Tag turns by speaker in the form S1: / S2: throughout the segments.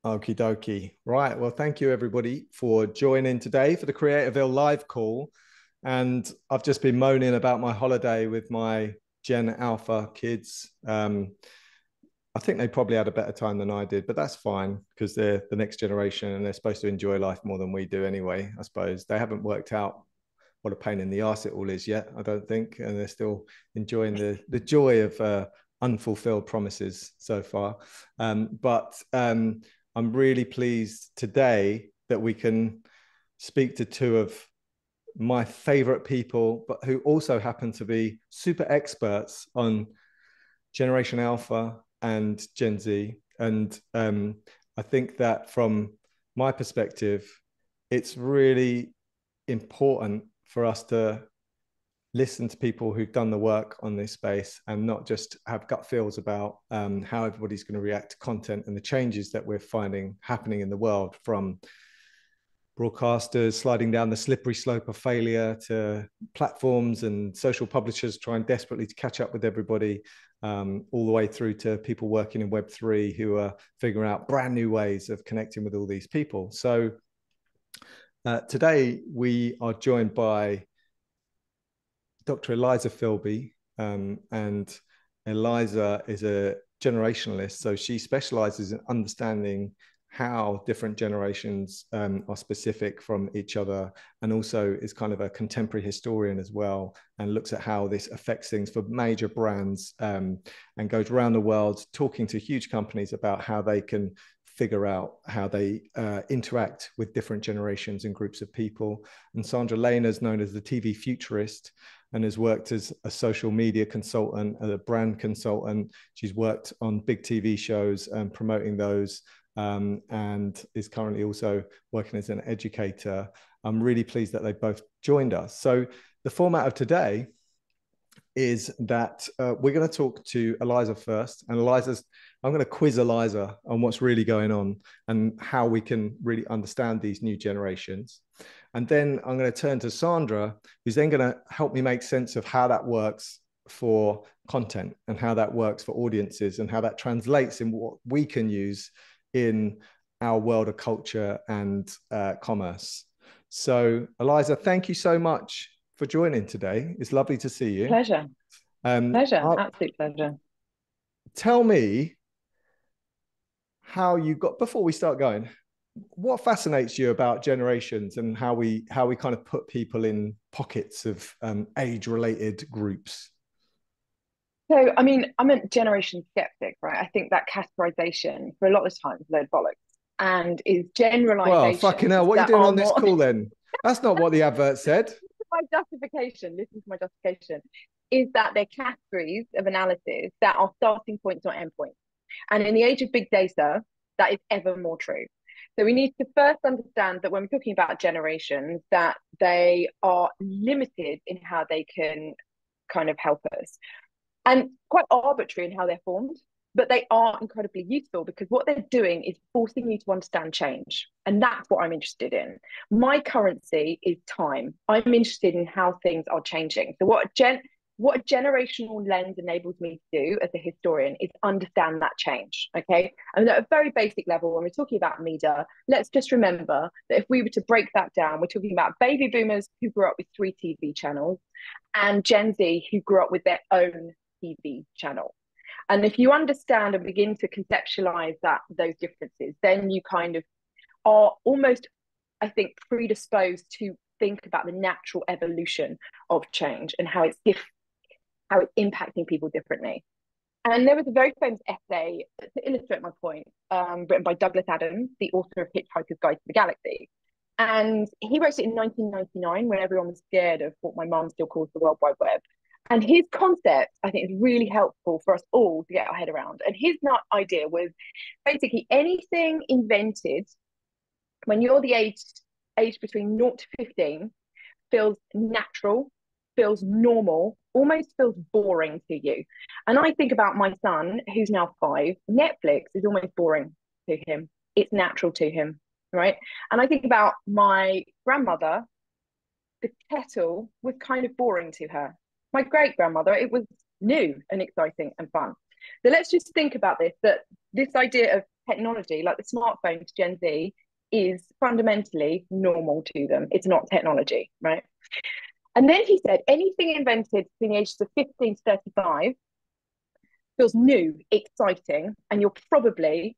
S1: Okie dokie. Right. Well, thank you everybody for joining today for the Creatorville live call. And I've just been moaning about my holiday with my Gen Alpha kids. I think they probably had a better time than I did, but that's fine because they're the next generation and they're supposed to enjoy life more than we do anyway. I suppose they haven't worked out what a pain in the arse it all is yet, I don't think, and they're still enjoying the joy of unfulfilled promises so far. But I'm really pleased today that we can speak to two of my favorite people, but who also happen to be super experts on Generation Alpha and Gen Z. And I think that from my perspective, it's really important for us to listen to people who've done the work on this space and not just have gut feels about how everybody's going to react to content and the changes that we're finding happening in the world, from broadcasters sliding down the slippery slope of failure to platforms and social publishers trying desperately to catch up with everybody, all the way through to people working in Web3 who are figuring out brand new ways of connecting with all these people. So today we are joined by Dr. Eliza Filby, and Eliza is a generationalist. So she specializes in understanding how different generations are specific from each other, and also is kind of a contemporary historian as well, and looks at how this affects things for major brands, and goes around the world talking to huge companies about how they can figure out how they interact with different generations and groups of people. And Sandra Lehner is known as the TV futurist and has worked as a social media consultant, a brand consultant. She's worked on big TV shows and promoting those, and is currently also working as an educator. I'm really pleased that they both joined us. So the format of today is that we're going to talk to Eliza first, and I'm going to quiz Eliza on what's really going on and how we can really understand these new generations. And then I'm going to turn to Sandra, who's then going to help me make sense of how that works for content and how that works for audiences and how that translates in what we can use in our world of culture and commerce. So Eliza, thank you so much for joining today. It's lovely to see you.
S2: Pleasure. Absolute pleasure.
S1: Tell me how you got, before we start going, what fascinates you about generations and how we kind of put people in pockets of age-related groups?
S2: So, I mean, I'm a generation skeptic, right? I think that categorization for a lot of times is a load of bollocks and is
S1: Well, fucking
S2: generalizations
S1: hell, what are you
S2: that
S1: doing
S2: are
S1: on this
S2: more
S1: call then? That's not what the advert said.
S2: my justification. Listen to my justification is that they're categories of analysis that are starting points, not endpoints. And in the age of big data, that is ever more true. So we need to first understand that when we're talking about generations, that they are limited in how they can kind of help us, and quite arbitrary in how they're formed. But they are incredibly useful because what they're doing is forcing you to understand change. And that's what I'm interested in. My currency is time. I'm interested in how things are changing. So what a generational lens enables me to do as a historian is understand that change. Okay. And at a very basic level, when we're talking about media, let's just remember that if we were to break that down, we're talking about baby boomers who grew up with 3 TV channels and Gen Z who grew up with their own TV channel. And if you understand and begin to conceptualize those differences, then you kind of are almost, I think, predisposed to think about the natural evolution of change and how it's impacting people differently. And there was a very famous essay to illustrate my point, written by Douglas Adams, the author of Hitchhiker's Guide to the Galaxy. And he wrote it in 1999 when everyone was scared of what my mom still calls the World Wide Web. And his concept, I think, is really helpful for us all to get our head around. And his idea was basically anything invented when you're the age between 0 to 15 feels natural, feels normal, almost feels boring to you. And I think about my son, who's now 5, Netflix is almost boring to him. It's natural to him, right? And I think about my grandmother, the kettle was kind of boring to her. My great grandmother, it was new and exciting and fun. So let's just think about this, that this idea of technology, like the smartphone to Gen Z, is fundamentally normal to them. It's not technology, right? And then he said anything invented between the ages of 15 to 35 feels new, exciting, and you're probably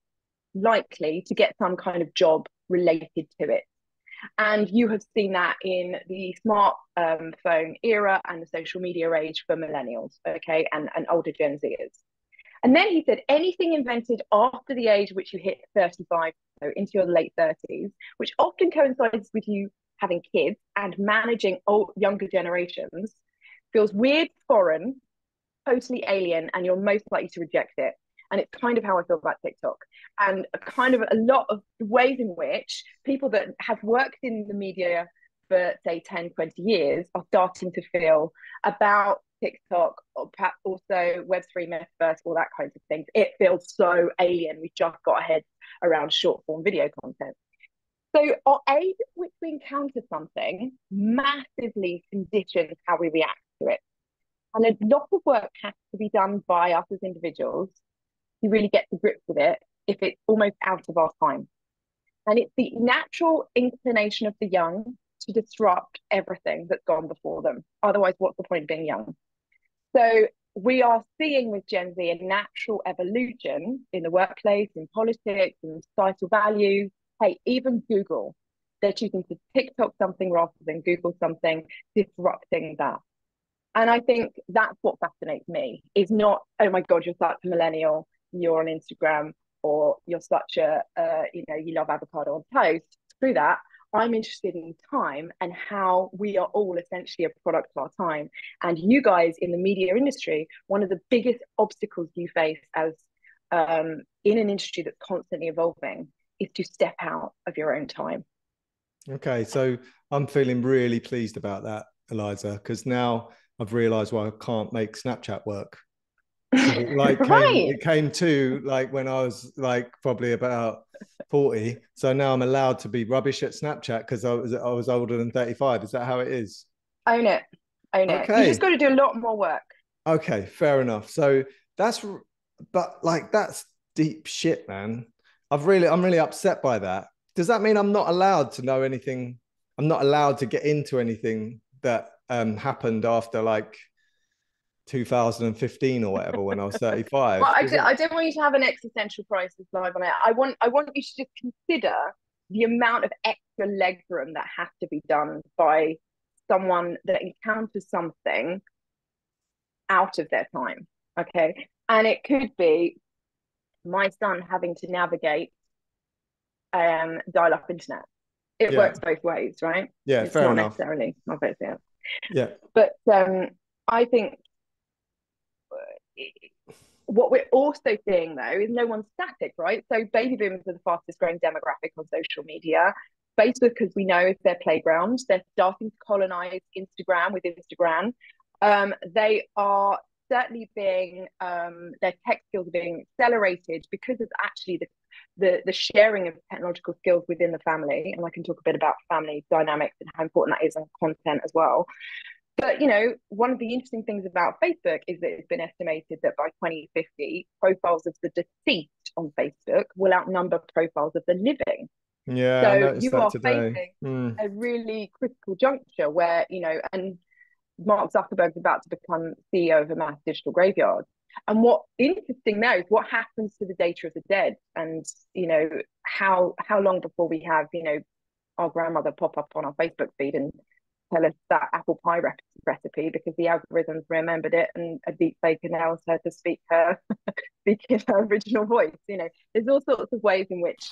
S2: likely to get some kind of job related to it. And you have seen that in the smartphone era and the social media age for millennials, okay, and older Gen Zers. And then he said anything invented after the age which you hit 35, so into your late 30s, which often coincides with you having kids and managing younger generations, feels weird, foreign, totally alien, and you're most likely to reject it. And it's kind of how I feel about TikTok. And kind of a lot of the ways in which people that have worked in the media for, say, 10, 20 years are starting to feel about TikTok, or perhaps also Web3, Metaverse, all that kinds of things. It feels so alien. We've just got our heads around short form video content. So our age at which we encounter something massively conditions how we react to it. And a lot of work has to be done by us as individuals to really get to grips with it if it's almost out of our time. And it's the natural inclination of the young to disrupt everything that's gone before them. Otherwise, what's the point of being young? So we are seeing with Gen Z a natural evolution in the workplace, in politics, in societal values. Hey, even Google, they're choosing to TikTok something rather than Google something, disrupting that. And I think that's what fascinates me, is not, oh my God, you're such a millennial, you're on Instagram, or you're such a, you love avocado on toast. Screw that. I'm interested in time and how we are all essentially a product of our time. And you guys in the media industry, one of the biggest obstacles you face as in an industry that's constantly evolving is to step out of your own time.
S1: Okay, so I'm feeling really pleased about that, Eliza, because now I've realized why I can't make Snapchat work. It came to like when I was like probably about 40. So now I'm allowed to be rubbish at Snapchat because I was older than 35. Is that how it is?
S2: Own it. Own it. You just got to do a lot more work. Okay,
S1: fair enough. So that's deep shit, man. I'm really upset by that. Does that mean I'm not allowed to know anything? I'm not allowed to get into anything that happened after like 2015 or whatever when I was 35.
S2: Well, I don't want you to have an existential crisis live on it. I want you to just consider the amount of extra legroom that has to be done by someone that encounters something out of their time. Okay. And it could be my son having to navigate dial-up internet. It works both ways, right?
S1: Yeah,
S2: it's
S1: fair
S2: not
S1: enough.
S2: Necessarily, obviously.
S1: Yeah.
S2: But I think what we're also seeing though is no one's static, right? So baby boomers are the fastest growing demographic on social media. Facebook, because we know, is their playground. They're starting to colonize Instagram with Instagram. They are certainly being their tech skills are being accelerated because of actually the sharing of technological skills within the family. And I can talk a bit about family dynamics and how important that is on content as well. But, one of the interesting things about Facebook is that it's been estimated that by 2050, profiles of the deceased on Facebook will outnumber profiles of the living.
S1: Yeah,
S2: so
S1: I noticed
S2: you
S1: that
S2: are
S1: today.
S2: facing a really critical juncture where, and Mark Zuckerberg's about to become CEO of a mass digital graveyard. And what's interesting now is what happens to the data of the dead, and, how long before we have, our grandmother pop up on our Facebook feed and tell us that apple pie recipe because the algorithms remembered it and a deep fake allows her to speak in her original voice. There's all sorts of ways in which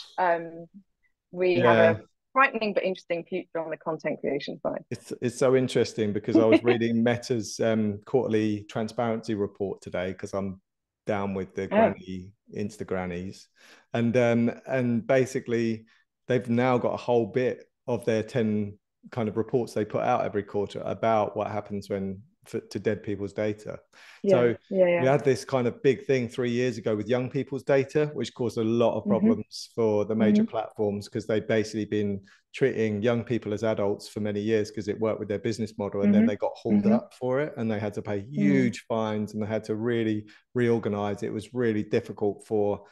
S2: we have a frightening but interesting future on the content creation side.
S1: It's so interesting because I was reading Meta's quarterly transparency report today because I'm down with the granny Insta grannies, and basically they've now got a whole bit of their 10 kind of reports they put out every quarter about what happens to dead people's data. We had this kind of big thing 3 years ago with young people's data, which caused a lot of problems for the major platforms because they've basically been treating young people as adults for many years because it worked with their business model, and then they got hauled up for it and they had to pay huge fines and they had to really reorganize. It was really difficult for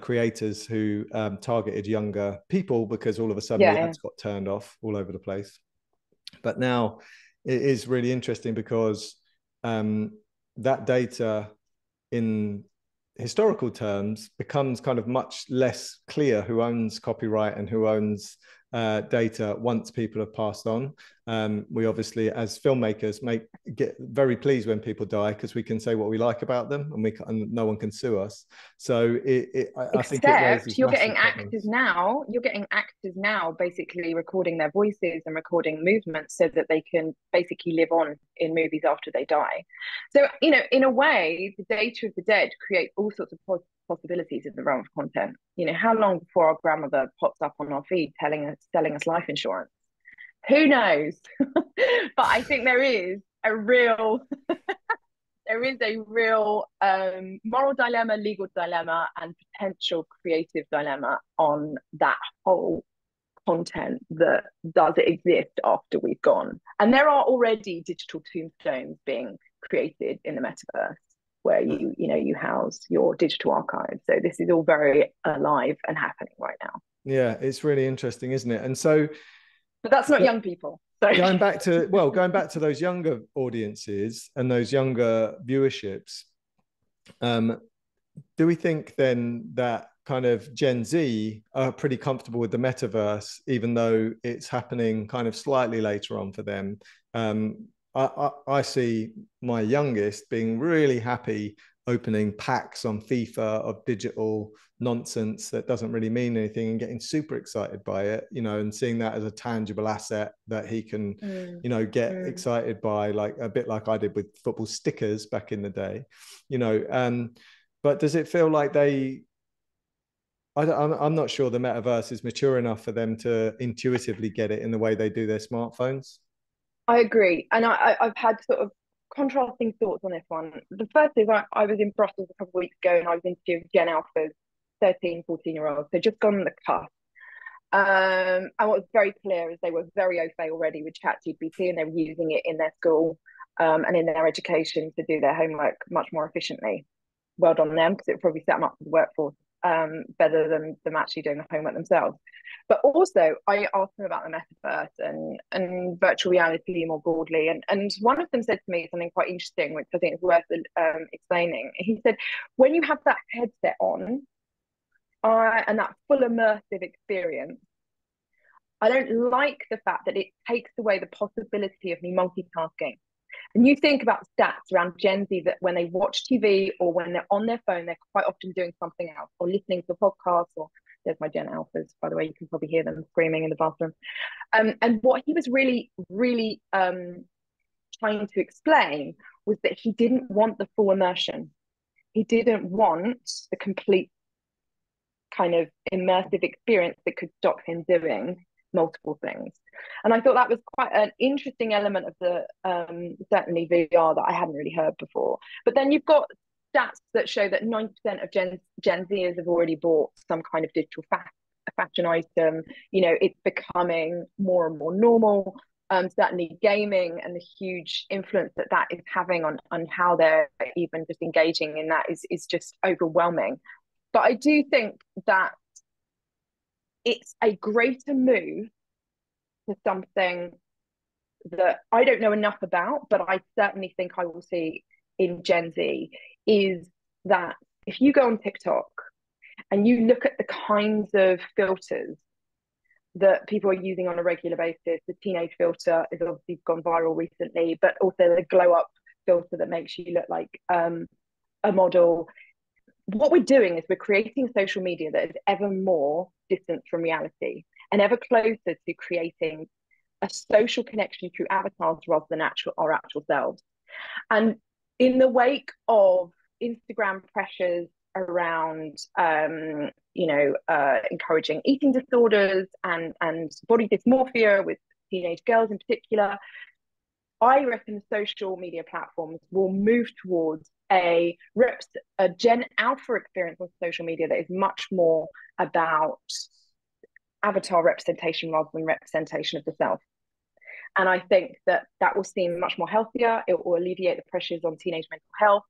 S1: creators who targeted younger people, because all of a sudden the
S2: Yeah.
S1: ads got turned off all over the place. But now it is really interesting because that data in historical terms becomes kind of much less clear who owns copyright and who owns data once people have passed on. We obviously, as filmmakers, get very pleased when people die, because we can say what we like about them, and no one can sue us. So I think it raises
S2: you're
S1: massive
S2: getting
S1: problems.
S2: you're getting actors now basically recording their voices and recording movements so that they can basically live on in movies after they die. So, you know, in a way, the data of the dead creates all sorts of possibilities in the realm of content. You know, how long before our grandmother pops up on our feed selling us life insurance? Who knows? But I think there is a real moral dilemma, legal dilemma, and potential creative dilemma on that whole content that does exist after we've gone. And there are already digital tombstones being created in the metaverse where you house your digital archive. So this is all very alive and happening right now.
S1: Yeah, it's really interesting, isn't it? And so,
S2: but that's not young people. So
S1: going back to those younger audiences and those younger viewerships, do we think then that kind of Gen Z are pretty comfortable with the metaverse, even though it's happening kind of slightly later on for them? I see my youngest being really happy opening packs on FIFA of digital nonsense that doesn't really mean anything, and getting super excited by it, and seeing that as a tangible asset that he can, get excited by, like a bit like I did with football stickers back in the day, but does it feel like I'm not sure the metaverse is mature enough for them to intuitively get it in the way they do their smartphones?
S2: I agree. And I've had sort of contrasting thoughts on this one. The first is I was in Brussels a couple of weeks ago and I was interviewing Gen Alpha's 13, 14-year-olds. So just gone on the cusp. And what was very clear is they were very au fait already with ChatGPT, and they were using it in their school and in their education to do their homework much more efficiently. Well done them, because it probably set them up for the workforce better than them actually doing the homework themselves. But also, I asked them about the metaverse and virtual reality more broadly. And one of them said to me something quite interesting, which I think is worth explaining. He said, when you have that headset on and that full immersive experience, I don't like the fact that it takes away the possibility of me multitasking. And you think about stats around Gen Z that when they watch TV or when they're on their phone, they're quite often doing something else or listening to podcasts, or there's my Gen Alphas, by the way, you can probably hear them screaming in the bathroom. And what he was really, really trying to explain was that he didn't want the full immersion. He didn't want the complete kind of immersive experience that could stop him doing multiple things. And I thought that was quite an interesting element of the certainly VR that I hadn't really heard before. But then you've got stats that show that 90% of Gen Zers have already bought some kind of digital fashion item. It's becoming more and more normal. Certainly gaming and the huge influence that is having on how they're even just engaging in that is just overwhelming. But I do think that it's a greater move to something that I don't know enough about, but I certainly think I will see in Gen Z, is that if you go on TikTok and you look at the kinds of filters that people are using on a regular basis, the teenage filter is obviously gone viral recently, but also the glow up filter that makes you look like a model. What we're doing is we're creating social media that is ever more distant from reality and ever closer to creating a social connection through avatars rather than our actual selves. And in the wake of Instagram pressures around, encouraging eating disorders and body dysmorphia with teenage girls in particular, I reckon social media platforms will move towards a Gen Alpha experience on social media that is much more about avatar representation rather than representation of the self. And I think that will seem much more healthier. It will alleviate the pressures on teenage mental health.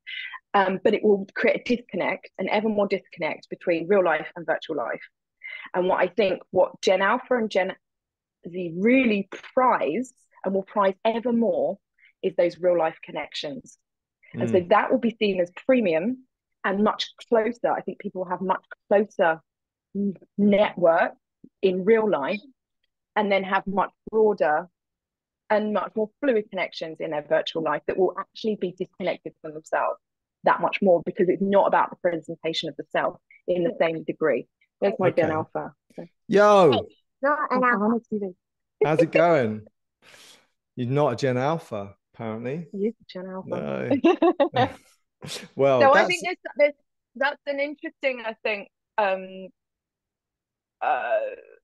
S2: But it will create a disconnect, an ever more disconnect between real life and virtual life. And what Gen Alpha and Gen Z really prize and will prize ever more is those real life connections. And so that will be seen as premium and much closer. I think people will have much closer network in real life and then have much broader and much more fluid connections in their virtual life that will actually be disconnected from themselves that much more, because it's not about the presentation of the self in the same degree. There's my Gen Alpha.
S1: Yo,
S2: how's
S1: it going? You're not a Gen Alpha, apparently.
S2: He is a Gen Alpha.
S1: No. Well,
S2: so I think that's an interesting, and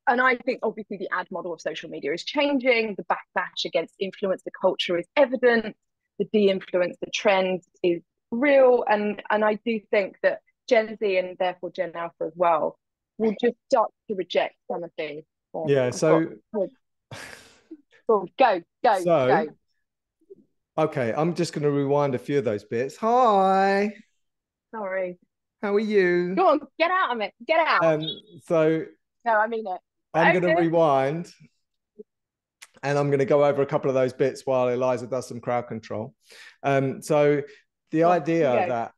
S2: I think obviously the ad model of social media is changing. The backlash against influencer culture is evident. The de-influencer trend is real, and I do think that Gen Z and therefore Gen Alpha as well will just start to reject some of these. Go.
S1: Okay, I'm just going to rewind a few of those bits. Hi.
S2: Sorry.
S1: How are you?
S2: Go on, get out of it. Get out. No, I mean it.
S1: I'm going to rewind, and I'm going to go over a couple of those bits while Eliza does some crowd control. So the idea that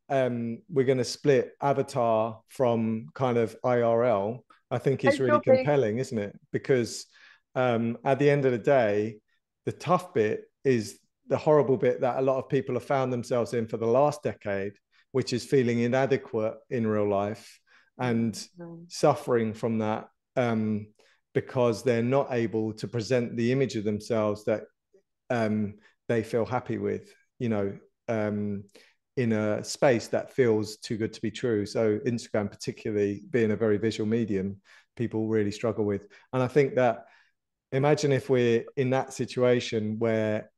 S1: we're going to split Avatar from kind of IRL, I think is really compelling, isn't it? Because at the end of the day, the tough bit is the horrible bit that a lot of people have found themselves in for the last decade, which is feeling inadequate in real life and suffering from that because they're not able to present the image of themselves that they feel happy with, in a space that feels too good to be true. So Instagram, particularly being a very visual medium, people really struggle with. And I think that, imagine if we're in that situation where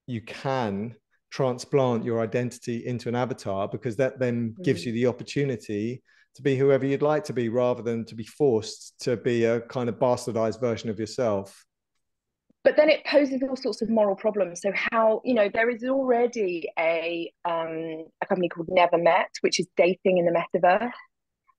S1: you can transplant your identity into an avatar, because that then gives you the opportunity to be whoever you'd like to be, rather than to be forced to be a kind of bastardized version of yourself.
S2: But then it poses all sorts of moral problems. So how, there is already a company called Never Met, which is dating in the metaverse.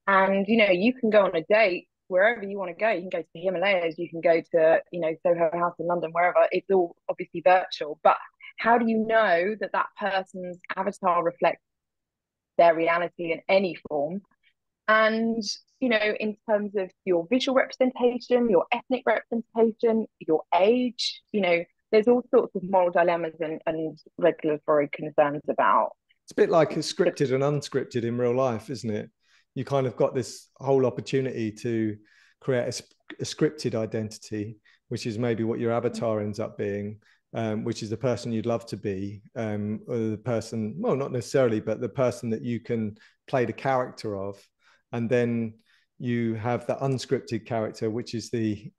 S2: And, you can go on a date wherever you want to go. You can go to the Himalayas, you can go to, Soho House in London, wherever. It's all obviously virtual. But how do you know that that person's avatar reflects their reality in any form? And, in terms of your visual representation, your ethnic representation, your age, there's all sorts of moral dilemmas and regulatory concerns about.
S1: It's a bit like scripted and unscripted in real life, isn't it? You kind of got this whole opportunity to create a scripted identity, which is maybe what your avatar ends up being, which is the person you'd love to be, or the person, well, not necessarily, but the person that you can play the character of. And then you have the unscripted character, which is the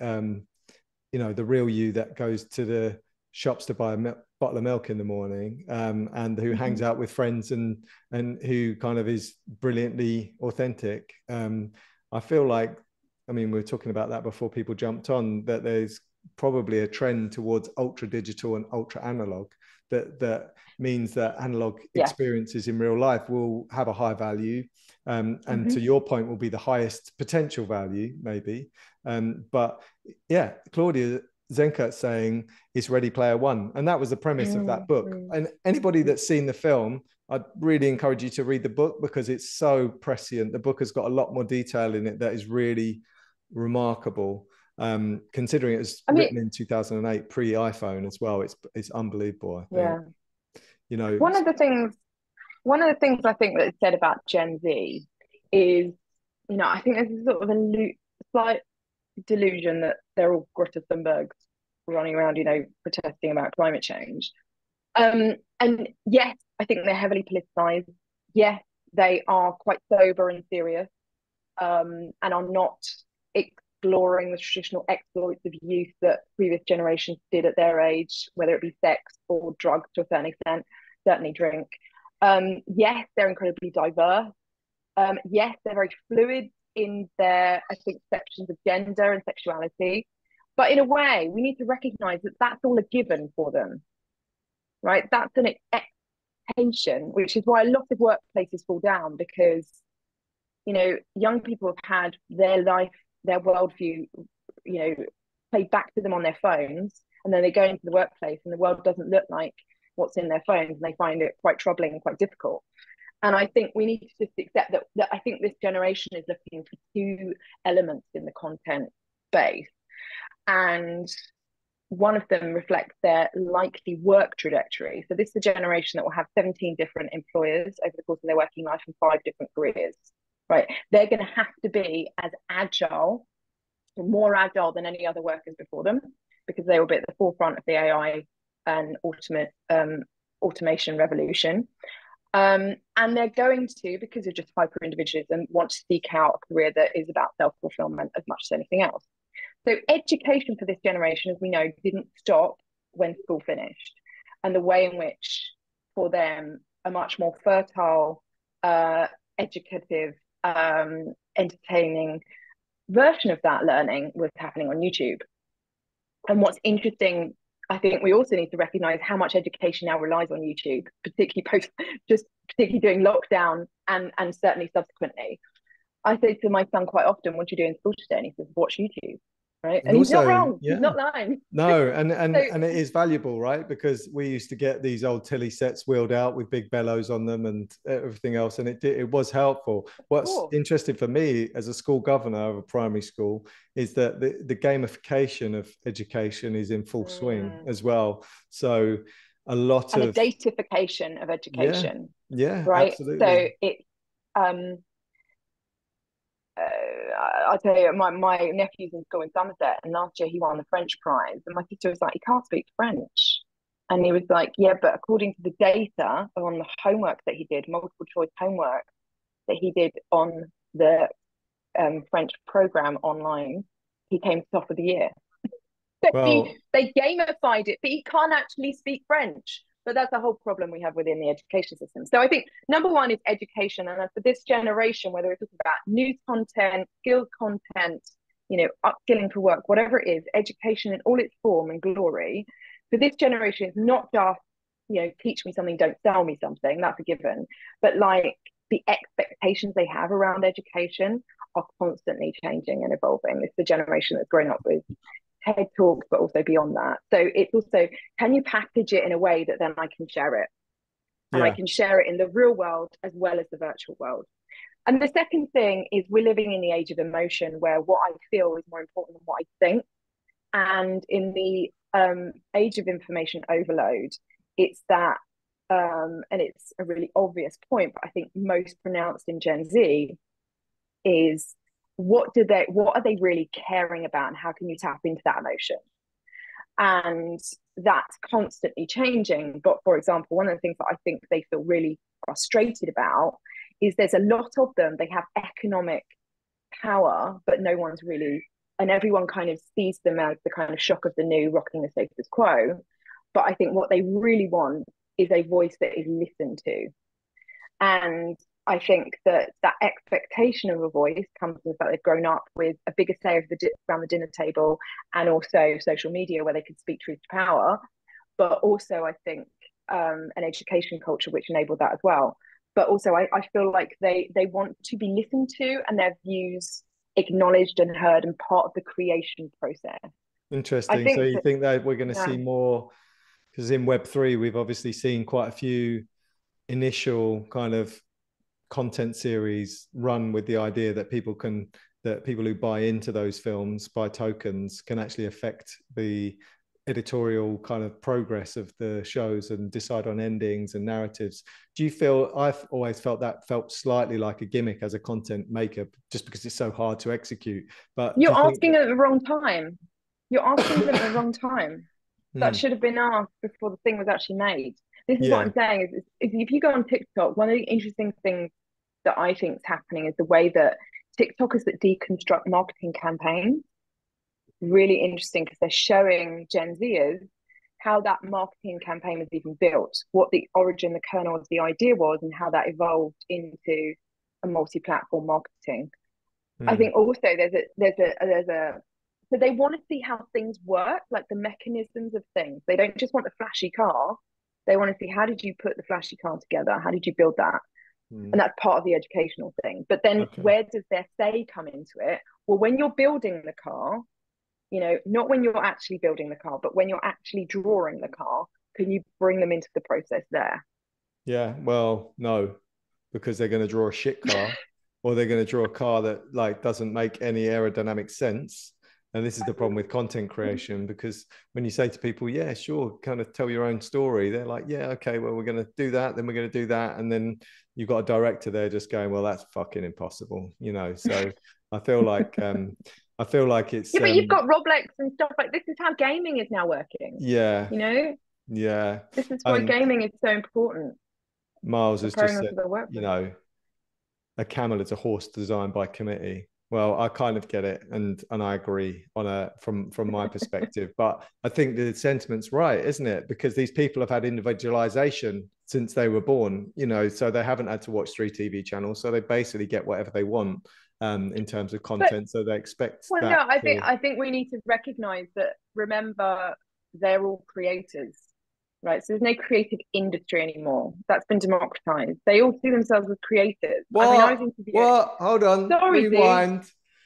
S1: real you that goes to the shops to buy a bottle of milk in the morning, and who hangs out with friends and who kind of is brilliantly authentic. I feel like, we were talking about that before people jumped on, that there's probably a trend towards ultra digital and ultra analog, that means that analog experiences in real life will have a high value, and to your point, will be the highest potential value, maybe. But yeah, Claudia Zenkert saying it's Ready Player One, and that was the premise of that book. And anybody that's seen the film, I'd really encourage you to read the book, because it's so prescient. The book has got a lot more detail in it that is really remarkable, considering it was written in 2008, pre-iPhone as well. It's unbelievable, I think.
S2: One of the things I think that's said about Gen Z is, I think there's sort of a slight delusion that they're all Greta Thunbergs running around, protesting about climate change. And yes, I think they're heavily politicized. Yes, they are quite sober and serious, and are not exploring the traditional exploits of youth that previous generations did at their age, whether it be sex or drugs to a certain extent, certainly drink. Yes, they're incredibly diverse. Yes, they're very fluid in their, I think, perceptions of gender and sexuality. But in a way, we need to recognize that that's all a given for them, right? That's education, which is why a lot of workplaces fall down, because young people have had their life, their worldview, played back to them on their phones, and then they go into the workplace and the world doesn't look like what's in their phones, and they find it quite troubling and quite difficult. And I think we need to just accept that I think this generation is looking for two elements in the content space. And one of them reflects their likely work trajectory. So this is a generation that will have 17 different employers over the course of their working life and 5 different careers, right? They're going to have to be as agile, more agile than any other workers before them, because they will be at the forefront of the AI and automation revolution. And they're going to, because they're just hyper individualism, want to seek out a career that is about self-fulfillment as much as anything else. So education for this generation, as we know, didn't stop when school finished. And the way in which, for them, a much more fertile, educative, entertaining version of that learning was happening on YouTube. And what's interesting, I think we also need to recognize how much education now relies on YouTube, particularly during lockdown and certainly subsequently. I say to my son quite often, "What do you do in school today?" And he says, "Watch YouTube." Right. And he's not wrong. Yeah. He's not lying.
S1: No, and it is valuable, right? Because we used to get these old Tilly sets wheeled out with big bellows on them and everything else, and it was helpful. What's interesting for me as a school governor of a primary school is that the gamification of education is in full swing as well. So a lot
S2: and
S1: of
S2: the datification of education.
S1: Yeah,
S2: right.
S1: Absolutely.
S2: So it's I'll tell you, my nephew's in school in Somerset, and last year he won the French prize. And my sister was like, "He can't speak French." And he was like, "Yeah, but according to the data on the homework that he did, multiple choice homework that he did on the French program online, he came top of the year." Well, they gamified it, but he can't actually speak French. But that's a whole problem we have within the education system. So I think number one is education. And for this generation, whether it's about news content, skills content, upskilling for work, whatever it is, education in all its form and glory, for this generation, it's not just, teach me something, don't sell me something. That's a given. But like the expectations they have around education are constantly changing and evolving. It's the generation that's grown up with TED Talks, but also beyond that. So it's also, can you package it in a way that then I can share it? And I can share it in the real world as well as the virtual world. And the second thing is we're living in the age of emotion, where what I feel is more important than what I think. And in the age of information overload, it's that, and it's a really obvious point, but I think most pronounced in Gen Z, is what are they really caring about, and how can you tap into that emotion? And that's constantly changing. But for example, one of the things that I think they feel really frustrated about is there's a lot of them, they have economic power, but no one's really, and everyone kind of sees them as the kind of shock of the new, rocking the status quo. But I think what they really want is a voice that is listened to. And I think that expectation of a voice comes from the fact they've grown up with a bigger say around the dinner table, and also social media where they could speak truth to power. But also, I think an education culture which enabled that as well. But also, I feel like they want to be listened to and their views acknowledged and heard and part of the creation process.
S1: Interesting. So you think that we're going to see more, because in Web3, we've obviously seen quite a few initial kind of content series run with the idea that people who buy into those films, buy tokens, can actually affect the editorial kind of progress of the shows and decide on endings and narratives. Do you feel, I've always felt that felt slightly like a gimmick as a content maker, just because it's so hard to execute? But
S2: you're asking at the wrong time. You're asking at the wrong time. That should have been asked before the thing was actually made. This is what I'm saying is if you go on TikTok, one of the interesting things that I think is happening is the way that TikTokers that deconstruct marketing campaigns, really interesting, because they're showing Gen Zers how that marketing campaign was even built, what the origin, the kernel of the idea was, and how that evolved into a multi-platform marketing. I think also there's a so they want to see how things work, like the mechanisms of things. They don't just want the flashy car. They want to see, how did you put the flashy car together? How did you build that? And that's part of the educational thing. But then where does their say come into it? Well, when you're building the car, you know, not when you're actually building the car, but when you're actually drawing the car, can you bring them into the process there?
S1: Yeah, well, no, because they're going to draw a shit car, or they're going to draw a car that like doesn't make any aerodynamic sense. And this is the problem with content creation, because when you say to people, yeah, sure, kind of tell your own story, they're like, yeah, okay, well, we're going to do that, then we're going to do that. And then you've got a director there just going, well, that's fucking impossible, you know? So I feel like, it's,
S2: Yeah, but you've got Roblex and stuff like this is how gaming is now working.
S1: yeah,
S2: You know,
S1: yeah.
S2: this is why
S1: And
S2: gaming is so important.
S1: Miles has
S2: Preparing
S1: just
S2: them
S1: said,
S2: for the
S1: you
S2: workplace.
S1: know, a camel is a horse designed by committee. Well, I kind of get it, and I agree on a from my perspective. But I think the sentiment's right, isn't it? Because these people have had individualization since they were born, you know, so they haven't had to watch 3 TV channels, so they basically get whatever they want in terms of
S2: But
S1: content. So they expect
S2: well, no,
S1: that
S2: I
S1: to,
S2: I think we need to recognize that. Remember, they're all creators, right? So there's no creative industry anymore. That's been democratized. They all see themselves as creators. I mean, I was
S1: what?
S2: interviewing.
S1: What? Hold on,
S2: Sorry, Z.
S1: rewind.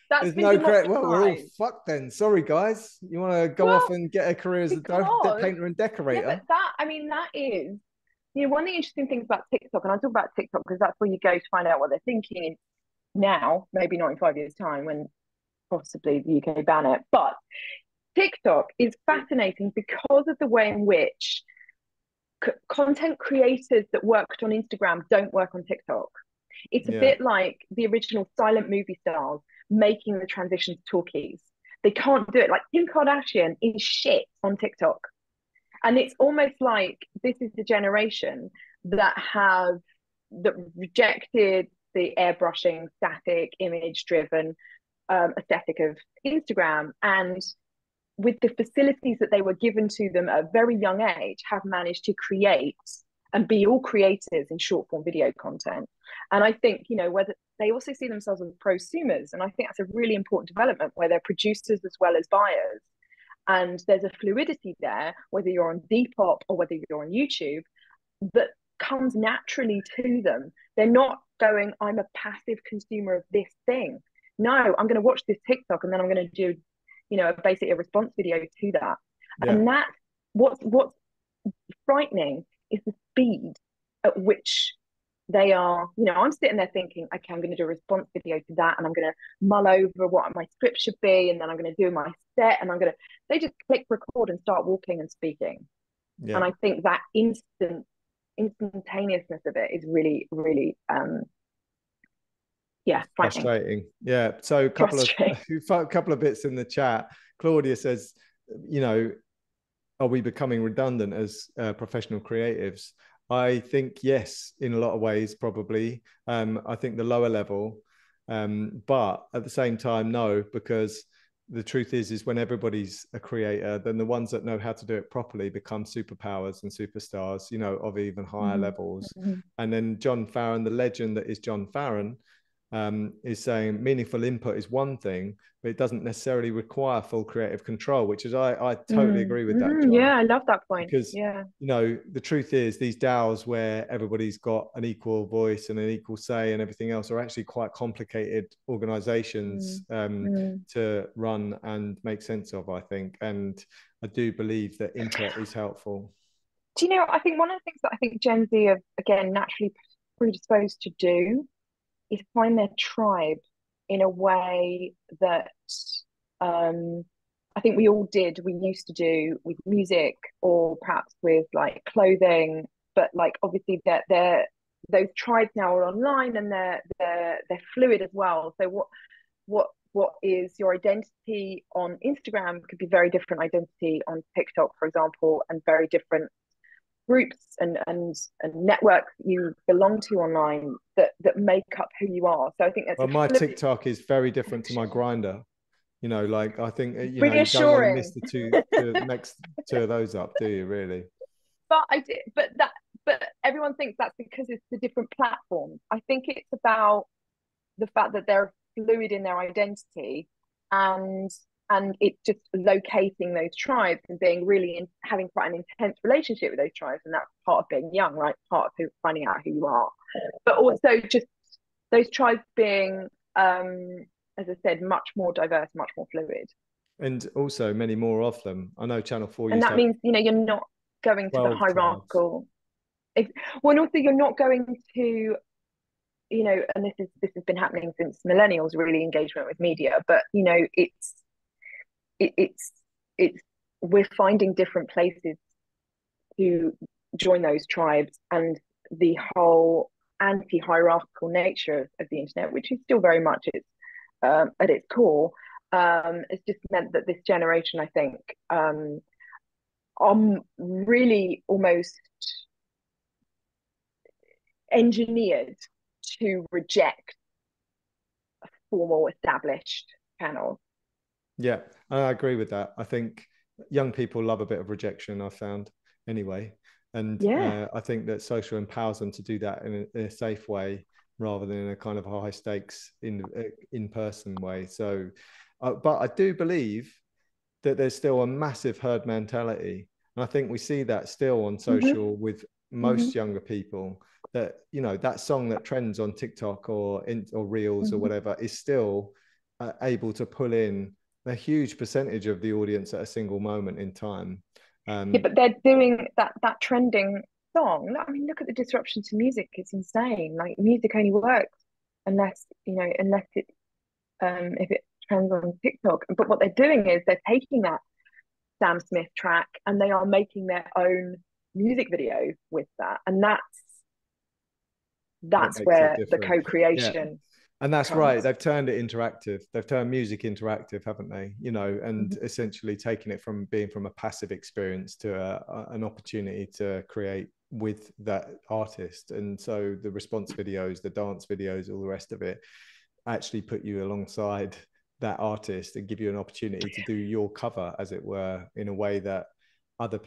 S2: That's
S1: There's
S2: been
S1: no credit. Well, we're all
S2: democratized.
S1: fucked then. Sorry, guys. You want to go off
S2: Well,
S1: and get a career as a
S2: because
S1: painter and
S2: yeah, but
S1: decorator?
S2: that I mean, that is one of the interesting things about TikTok, and I talk about TikTok because that's where you go to find out what they're thinking now, maybe not in 5 years' time when possibly the UK ban it. But TikTok is fascinating because of the way in which content creators that worked on Instagram don't work on TikTok. It's a
S1: Yeah.
S2: bit like the original silent movie stars making the transition to talkies. They can't do it. Like Kim Kardashian is shit on TikTok. And it's almost like this is the generation that rejected the airbrushing, static, image driven aesthetic of Instagram, and with the facilities that they were given to them at a very young age, have managed to create and be all creators in short form video content. And I think, whether they also see themselves as prosumers. And I think that's a really important development where they're producers as well as buyers. And there's a fluidity there, whether you're on Depop or whether you're on YouTube, that comes naturally to them. They're not going, I'm a passive consumer of this thing. No, I'm going to watch this TikTok and then I'm going to do, basically a response video to that.
S1: Yeah.
S2: And that what's frightening is the speed at which they are, I'm sitting there thinking, okay, I'm going to do a response video to that, and I'm going to mull over what my script should be, and then I'm going to do my set, and they just click record and start walking and speaking.
S1: Yeah.
S2: And I think that instantaneousness of it is really, really,
S1: frustrating. Yeah. So a couple of bits in the chat. Claudia says, are we becoming redundant as professional creatives? I think yes, in a lot of ways, probably. I think the lower level, but at the same time, no, because the truth is when everybody's a creator, then the ones that know how to do it properly become superpowers and superstars, of even higher levels. And then John Farron, the legend that is John Farron, is saying meaningful input is one thing, but it doesn't necessarily require full creative control, which is I totally agree with that, John.
S2: Yeah, I love that point.
S1: Because the truth is these DAOs where everybody's got an equal voice and an equal say and everything else are actually quite complicated organizations to run and make sense of, I think. And I do believe that input is helpful.
S2: Do you know, I think one of the things that I think Gen Z are, again, naturally predisposed to do is find their tribe in a way that I think we used to do with music or perhaps with like clothing, but like obviously those tribes now are online and they're fluid as well. So what is your identity on Instagram could be very different identity on TikTok, for example, and very different groups and networks you belong to online that make up who you are. So I think that's
S1: my TikTok is very different to my Grinder. Like I think you don't want to miss the next two of those up, do you? Really?
S2: But everyone thinks that's because it's the different platforms. I think it's about the fact that they're fluid in their identity, and and it's just locating those tribes and being really having quite an intense relationship with those tribes, and that's part of being young, right? Part of finding out who you are, but also just those tribes being, as I said, much more diverse, much more fluid,
S1: and also many more of them. I know Channel 4
S2: and
S1: used to
S2: that
S1: have
S2: means you're not going to the
S1: 12 tribes.
S2: hierarchical. Well, and also you're not going to, and this has been happening since millennials really engagement with media, but it's we're finding different places to join those tribes, and the whole anti-hierarchical nature of the internet, which is still very much at its core, has just meant that this generation, I think, are really almost engineered to reject a formal established channel.
S1: Yeah, I agree with that. I think young people love a bit of rejection, I've found anyway. And
S2: Yeah.
S1: I think that social empowers them to do that in a safe way rather than in a kind of high stakes in person way. So, but I do believe that there's still a massive herd mentality. And I think we see that still on social with most younger people, that, that song that trends on TikTok or Reels or whatever is still able to pull in a huge percentage of the audience at a single moment in time.
S2: Yeah, but they're doing that trending song. I mean, look at the disruption to music. It's insane. Like, music only works unless it if it trends on TikTok. But what they're doing is they're taking that Sam Smith track and they are making their own music video with that, and that's where the
S1: Yeah.
S2: co-creation.
S1: And that's
S2: comes.
S1: Right. They've turned it interactive. They've turned music interactive, haven't they? And essentially taking it from being from a passive experience to an opportunity to create with that artist. And so the response videos, the dance videos, all the rest of it actually put you alongside that artist and give you an opportunity to do your cover, as it were, in a way that other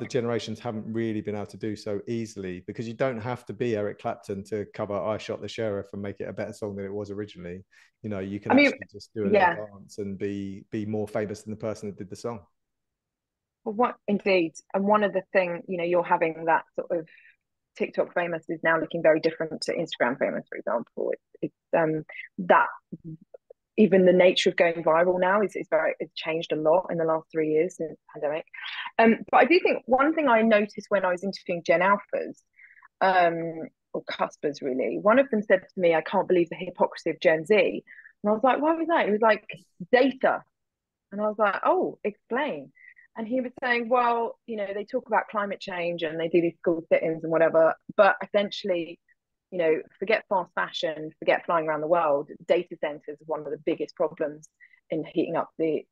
S1: generations haven't really been able to do so easily, because you don't have to be Eric Clapton to cover I Shot the Sheriff and make it a better song than it was originally. You can actually just do a little dance and be more famous than the person that did the song.
S2: Well, what indeed. And one of the things, you're having that sort of TikTok famous is now looking very different to Instagram famous, for example. It's that even the nature of going viral now it's changed a lot in the last 3 years since the pandemic. But I do think one thing I noticed when I was interviewing Gen Alphas, or Cuspers really, one of them said to me, "I can't believe the hypocrisy of Gen Z." And I was like, "Why was that?" He was like, "Data." And I was like, "Oh, explain." And he was saying, "Well, they talk about climate change and they do these school sit-ins and whatever, but essentially, forget fast fashion, forget flying around the world. Data centers are one of the biggest problems in heating up the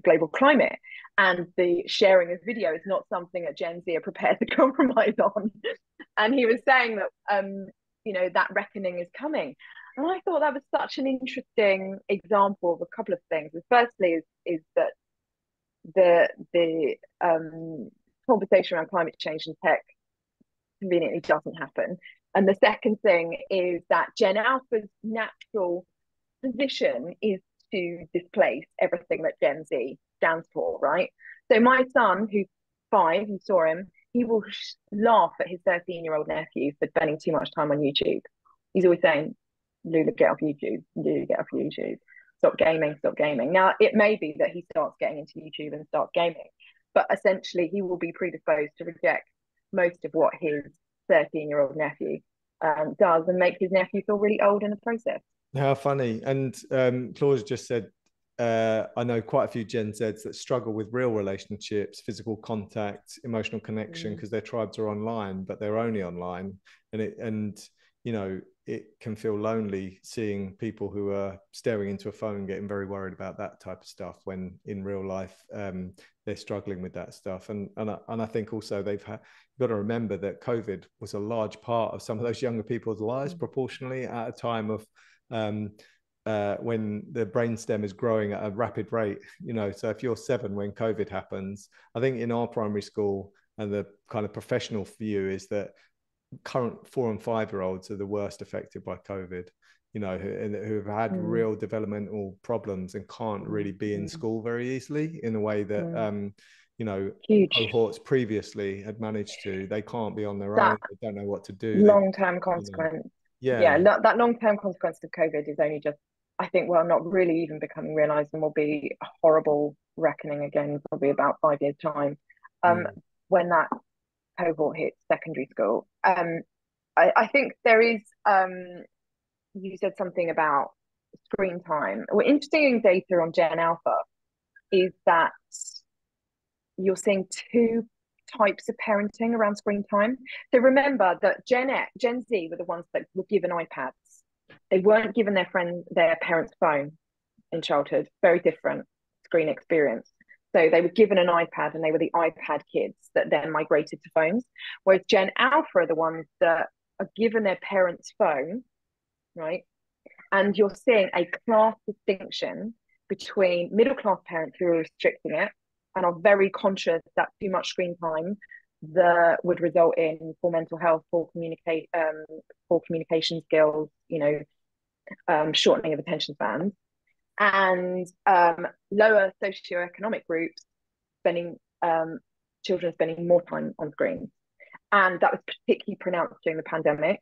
S2: global climate. And the sharing of video is not something that Gen Z are prepared to compromise on." And he was saying that, that reckoning is coming. And I thought that was such an interesting example of a couple of things. And firstly is that the conversation around climate change and tech conveniently doesn't happen. And the second thing is that Gen Alpha's natural position is to displace everything that Gen Z stands for, right? So my son, who's 5, you saw him, he will laugh at his 13-year-old nephew for spending too much time on YouTube. He's always saying, "Lula, get off YouTube. Lula, get off YouTube. Stop gaming, stop gaming." Now, it may be that he starts getting into YouTube and starts gaming, but essentially he will be predisposed to reject most of what his 13-year-old nephew does, and make his nephew feel really old in the process.
S1: How funny. And Claude just said, I know quite a few Gen Zs that struggle with real relationships, physical contact, emotional connection, because their tribes are online, but they're only online. And it can feel lonely seeing people who are staring into a phone, getting very worried about that type of stuff, when in real life they're struggling with that stuff. And I think also you've got to remember that COVID was a large part of some of those younger people's lives, proportionally, at a time of when the brainstem is growing at a rapid rate. So if you're 7 when COVID happens, I think in our primary school, and the kind of professional view is that current 4 and 5-year-olds are the worst affected by COVID, you know, who have had real developmental problems and can't really be in school very easily in a way that, you know,
S2: Huge.
S1: cohorts previously had managed to. They can't be on their own.
S2: That
S1: They don't know what to do.
S2: long-term
S1: You know,
S2: consequence.
S1: yeah.
S2: That long-term consequence of COVID is only just, I think, well, not really even becoming realised, and will be a horrible reckoning again, probably about 5 years' time, when that cohort hits secondary school. I think there is, you said something about screen time. Well, interesting data on Gen Alpha is that you're seeing two types of parenting around screen time. So remember that Gen Z were the ones that were given iPads. They weren't given their parents' phone in childhood. Very different screen experience. So they were given an iPad, and they were the iPad kids that then migrated to phones. Whereas Gen Alpha are the ones that are given their parents' phone, right? And you're seeing a class distinction between middle class parents who are restricting it and are very conscious that too much screen time that would result in poor mental health, poor communication skills, you know, shortening of attention spans, and lower socioeconomic groups spending children spending more time on screens. And that was particularly pronounced during the pandemic.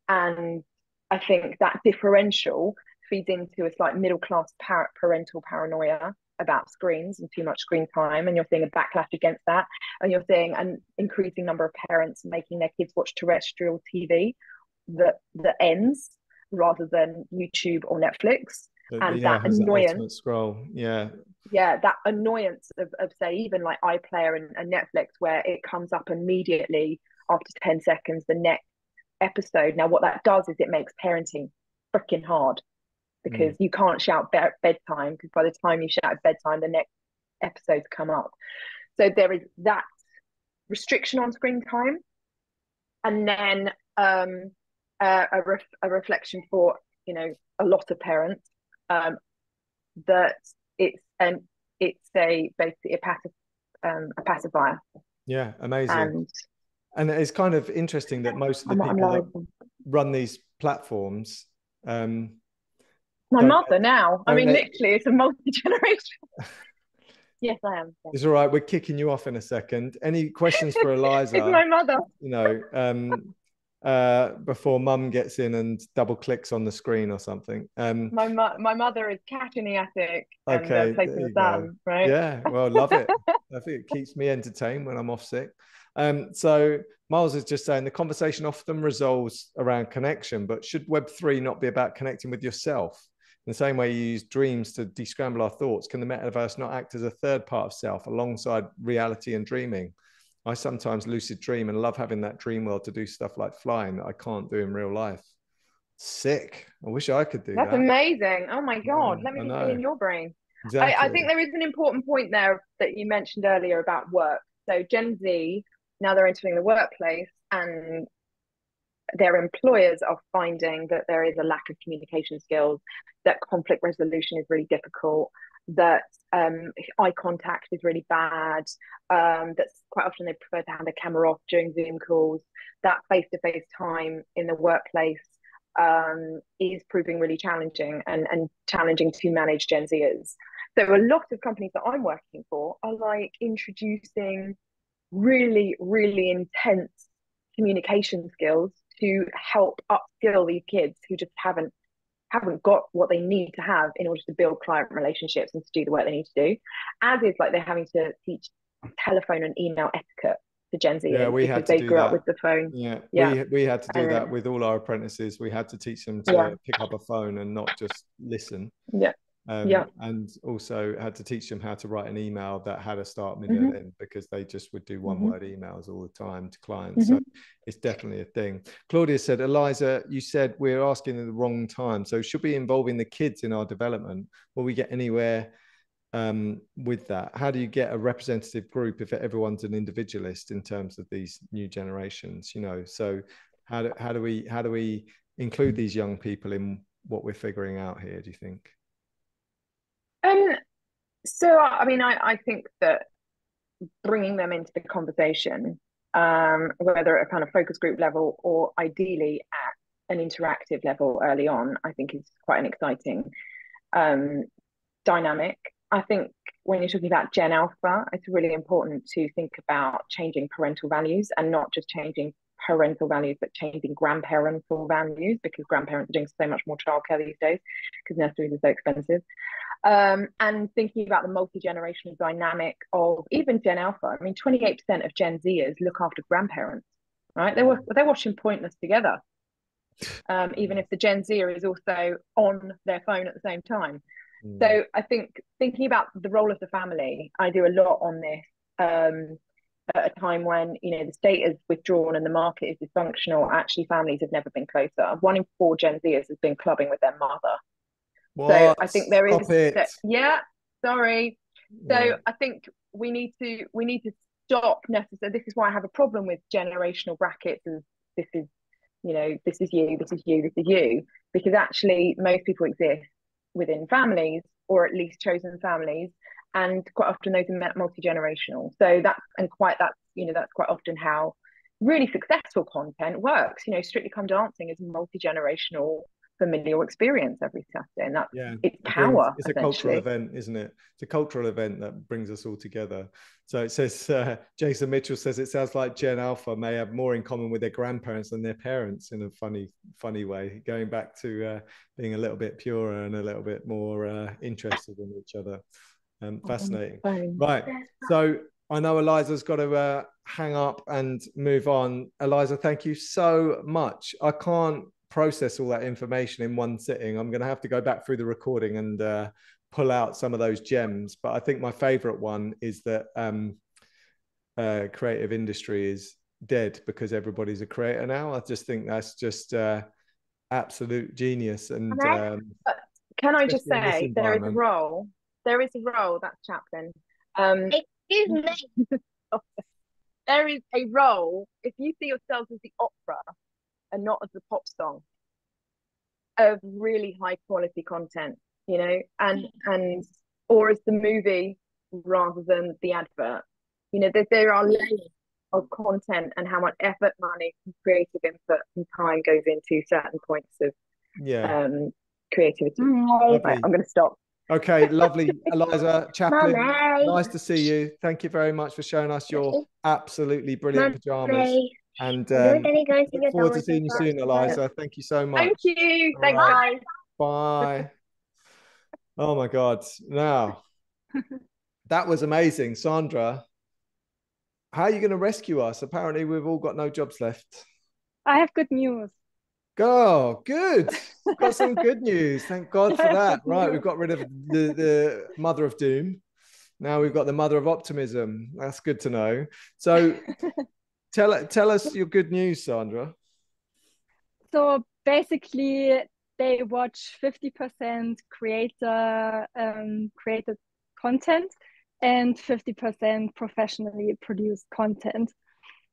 S2: And I think that differential feeds into a slight middle class parental paranoia about screens and too much screen time, and you're seeing a backlash against that, and you're seeing an increasing number of parents making their kids watch terrestrial TV that ends rather than YouTube or Netflix. And that annoyance,
S1: scroll,
S2: that annoyance of say even like iPlayer and Netflix, where it comes up immediately after 10 seconds the next episode. Now what that does is it makes parenting freaking hard, because you can't shout bedtime, because by the time you shout bedtime the next episodes come up. So there is that restriction on screen time, and then a reflection for, you know, a lot of parents, that it's basically a pacifier.
S1: Yeah, amazing. And it's kind of interesting that most of the people that run these platforms,
S2: my mother now. I mean, literally, it's a multi-generation. Yes, I am. Yeah.
S1: It's all right. We're kicking you off in a second. Any questions for Eliza?
S2: It's my mother.
S1: You know, before Mum gets in and double clicks on the screen or something.
S2: My mother is cat in the attic and placing the sun, right?
S1: Yeah, well, love it. I think it keeps me entertained when I'm off sick. So Miles is just saying the conversation often resolves around connection, but should Web3 not be about connecting with yourself? In the same way you use dreams to descramble our thoughts, can the metaverse not act as a third part of self alongside reality and dreaming? I sometimes lucid dream and love having that dream world to do stuff like flying that I can't do in real life. Sick. I wish I could do that.
S2: That's amazing. Oh my God. Let me be in your brain. Exactly. I think there is an important point there that you mentioned earlier about work. So Gen Z, now they're entering the workplace, and their employers are finding that there is a lack of communication skills, that conflict resolution is really difficult, that eye contact is really bad, that quite often they prefer to have their camera off during Zoom calls, that face-to-face time in the workplace is proving really challenging and challenging to manage Gen Zers. So a lot of companies that I'm working for are like introducing really, really intense communication skills to help upskill these kids who just haven't got what they need to have in order to build client relationships and to do the work they need to do. As is like they're having to teach telephone and email etiquette to Gen Z, because they grew up with the phone.
S1: We had to do that with all our apprentices. We had to teach them to pick up a phone and not just listen. And also had to teach them how to write an email that had a start, middle, and end, because they just would do one-word emails all the time to clients. So it's definitely a thing. Claudia said, Eliza, you said we're asking at the wrong time. So should we be involving the kids in our development? Will we get anywhere with that? How do you get a representative group if everyone's an individualist in terms of these new generations? You know, so how do we include these young people in what we're figuring out here, do you think?
S2: So I mean, I think that bringing them into the conversation whether at a kind of focus group level or ideally at an interactive level early on, I think is quite an exciting dynamic. I think when you're talking about Gen Alpha, it's really important to think about changing parental values and not just changing parental values, but changing grandparental values, because grandparents are doing so much more childcare these days because nurseries are so expensive. And thinking about the multi-generational dynamic of even Gen Alpha. I mean, 28% of Gen Zers look after grandparents, right? They're watching Pointless together, even if the Gen Zer is also on their phone at the same time. So I think thinking about the role of the family, I do a lot on this at a time when, you know, the state is withdrawn and the market is dysfunctional. Actually, families have never been closer. 1 in 4 Gen Zers has been clubbing with their mother.
S1: What?
S2: So I think there
S1: Stop
S2: is
S1: it.
S2: yeah, sorry. So
S1: Yeah.
S2: I think we need to stop necessarily. This is why I have a problem with generational brackets, and this is, you know, this is you, this is you, this is you, because actually most people exist within families, or at least chosen families, and quite often those are multi-generational. So that's quite often how really successful content works. You know, Strictly Come Dancing is a multi-generational familial experience every Saturday, and that's its power.
S1: It's a cultural event, isn't it? It's a cultural event that brings us all together. So it says, Jason Mitchell says, it sounds like Gen Alpha may have more in common with their grandparents than their parents, in a funny way, going back to being a little bit purer and a little bit more interested in each other. Fascinating. Right. So I know Eliza's got to hang up and move on. Eliza, thank you so much. I can't process all that information in one sitting. I'm going to have to go back through the recording and pull out some of those gems. But I think my favorite one is that creative industry is dead because everybody's a creator now. I just think that's just absolute genius. And
S2: can I just say, there is a role that's Chaplin.
S3: Excuse me.
S2: There is a role, if you see yourself as the opera and not as the pop song, of really high quality content, you know, and or as the movie rather than the advert. You know, there are layers of content and how much effort, money, and creative input and time goes into certain points of creativity. Right, I'm going to stop.
S1: Okay, lovely. Eliza Chaplin, nice to see you. Thank you very much for showing us your absolutely brilliant pajamas. And look forward to seeing you soon, Eliza. Thank you so much.
S2: Thank you. Thanks, guys.
S1: Bye. Oh my God. Now, that was amazing. Sandra, how are you going to rescue us? Apparently, we've all got no jobs left.
S4: I have good news.
S1: Oh, good. Got some good news. Thank God for that. Right, we've got rid of the mother of doom. Now we've got the mother of optimism. That's good to know. So tell us your good news, Sandra.
S4: So basically, they watch 50% created content and 50% professionally produced content.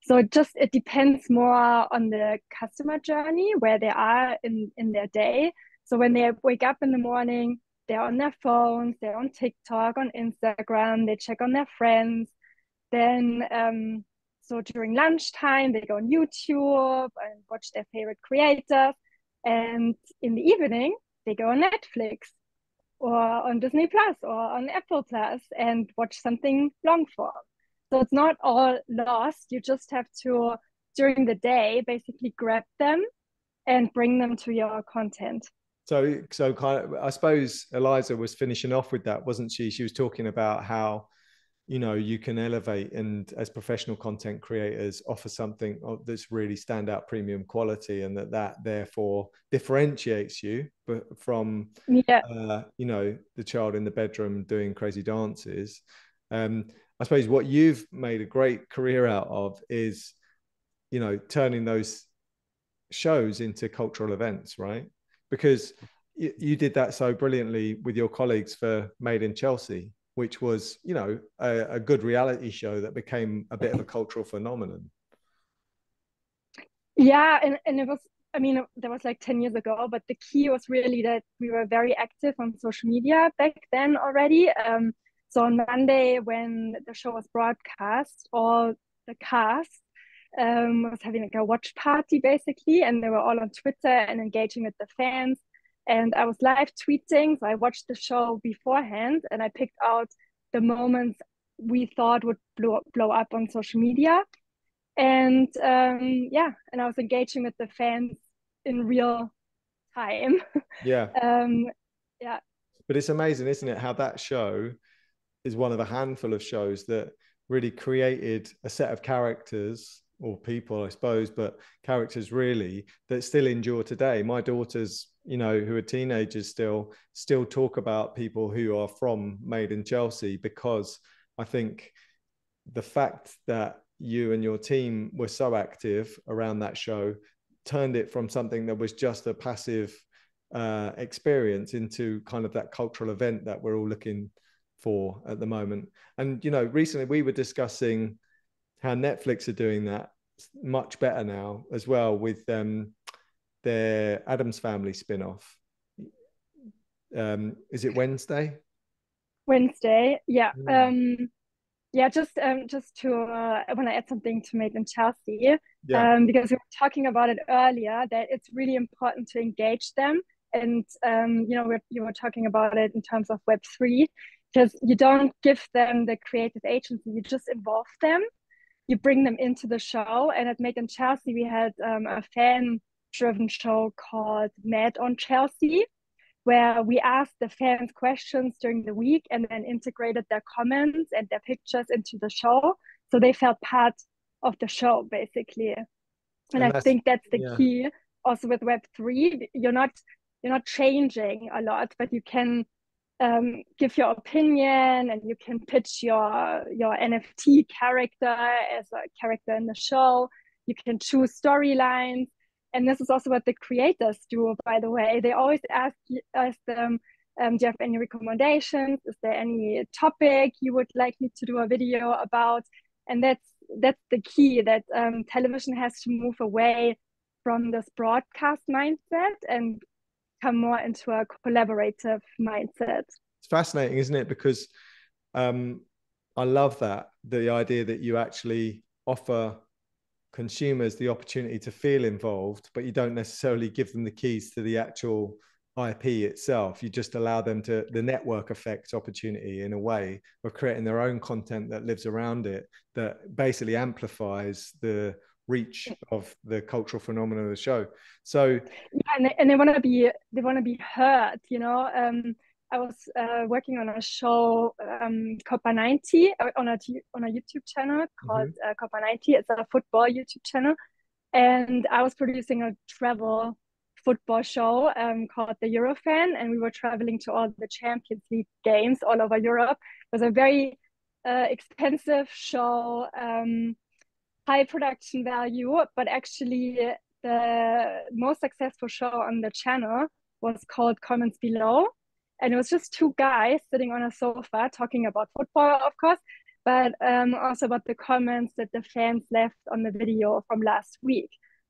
S4: So it depends more on the customer journey, where they are in their day. So when they wake up in the morning, they're on their phones, they're on TikTok, on Instagram, they check on their friends. Then so during lunchtime, they go on YouTube and watch their favorite creators. And in the evening, they go on Netflix or on Disney Plus or on Apple Plus and watch something long form. So it's not all lost. You just have to, during the day, basically grab them and bring them to your content.
S1: So kind of, I suppose Eliza was finishing off with that, wasn't she? She was talking about how, you know, you can elevate and as professional content creators offer something that's really standout premium quality, and that therefore differentiates you from, you know, the child in the bedroom doing crazy dances. I suppose what you've made a great career out of is, you know, turning those shows into cultural events, right? Because you did that so brilliantly with your colleagues for Made in Chelsea, which was, you know, a good reality show that became a bit of a cultural phenomenon.
S4: Yeah, and it was, I mean, that was like 10 years ago, but the key was really that we were very active on social media back then already. So on Monday, when the show was broadcast, all the cast was having like a watch party basically, and they were all on Twitter and engaging with the fans. And I was live tweeting, so I watched the show beforehand, and I picked out the moments we thought would blow up on social media. And yeah, and I was engaging with the fans in real time.
S1: Yeah.
S4: Yeah.
S1: But it's amazing, isn't it, how that show is one of a handful of shows that really created a set of characters, or people, I suppose, but characters really, that still endure today. My daughters, you know, who are teenagers still talk about people who are from Made in Chelsea, because I think the fact that you and your team were so active around that show turned it from something that was just a passive experience into kind of that cultural event that we're all looking for at the moment. And, you know, recently we were discussing how Netflix are doing that much better now as well with their Addams Family spin-off. Is it Wednesday?
S4: Wednesday, yeah. Yeah, just to I want to add something to Made in Chelsea, because we were talking about it earlier, that it's really important to engage them. And you know, you were talking about it in terms of Web3, because you don't give them the creative agency, you just involve them, you bring them into the show. And at Made in Chelsea, we had a fan-driven show called Mad on Chelsea, where we asked the fans questions during the week and then integrated their comments and their pictures into the show, so they felt part of the show basically. And I think that's the key also with Web3. You're not changing a lot, but you can give your opinion, and you can pitch your NFT character as a character in the show. You can choose storylines. And this is also what the creators do, by the way. They always ask them, do you have any recommendations? Is there any topic you would like me to do a video about? And that's the key, that television has to move away from this broadcast mindset and come more into a collaborative mindset.
S1: It's fascinating, isn't it? Because I love that, the idea that you actually offer consumers the opportunity to feel involved, but you don't necessarily give them the keys to the actual IP itself. You just allow them to, the network effect opportunity in a way of creating their own content that lives around it, that basically amplifies the reach of the cultural phenomenon of the show. So
S4: yeah, and they want to be heard, you know. I was working on a show, Copa 90, on a YouTube channel called Copa 90. It's a football YouTube channel. And I was producing a travel football show called the Eurofan. And we were traveling to all the Champions League games all over Europe. It was a very expensive show, high production value, but actually the most successful show on the channel was called Comments Below. And it was just two guys sitting on a sofa talking about football, of course, but also about the comments that the fans left on the video from last week.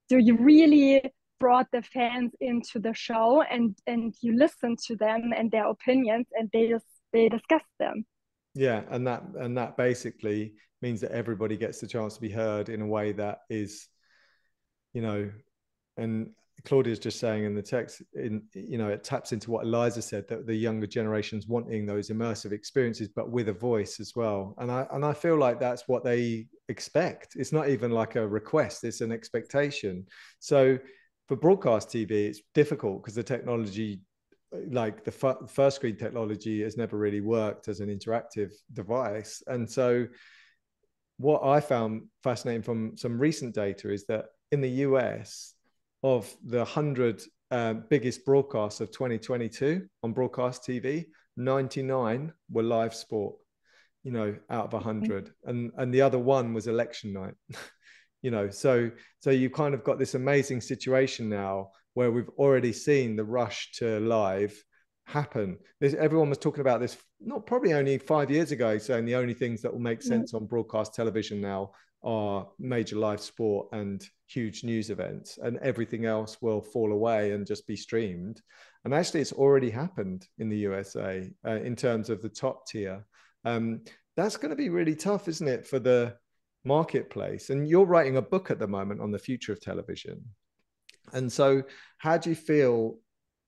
S4: So you really brought the fans into the show, and you listen to them and their opinions, and they discuss them.
S1: Yeah, and that basically means that everybody gets the chance to be heard in a way that is, you know, and Claudia's just saying in the text, you know, it taps into what Eliza said, that the younger generations wanting those immersive experiences, but with a voice as well. And I feel like that's what they expect. It's not even like a request, it's an expectation. So for broadcast TV, it's difficult because the technology, like the first screen technology, has never really worked as an interactive device. And so what I found fascinating from some recent data is that in the US, of the 100 biggest broadcasts of 2022 on broadcast TV, 99 were live sport, you know, out of 100. And the other one was election night. You know, so you've kind of got this amazing situation now where we've already seen the rush to live happen. Everyone was talking about this, not probably only 5 years ago, saying the only things that will make sense on broadcast television now are major live sport and huge news events, and everything else will fall away and just be streamed. And actually it's already happened in the USA in terms of the top tier. That's going to be really tough, isn't it, for the marketplace. And you're writing a book at the moment on the future of television. And so how do you feel,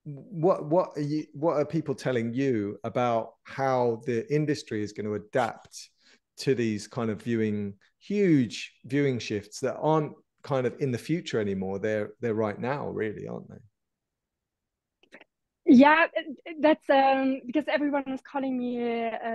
S1: what are people telling you about how the industry is going to adapt to these kind of huge viewing shifts that aren't kind of in the future anymore? They're right now, really, aren't they?
S4: Yeah, that's because everyone is calling me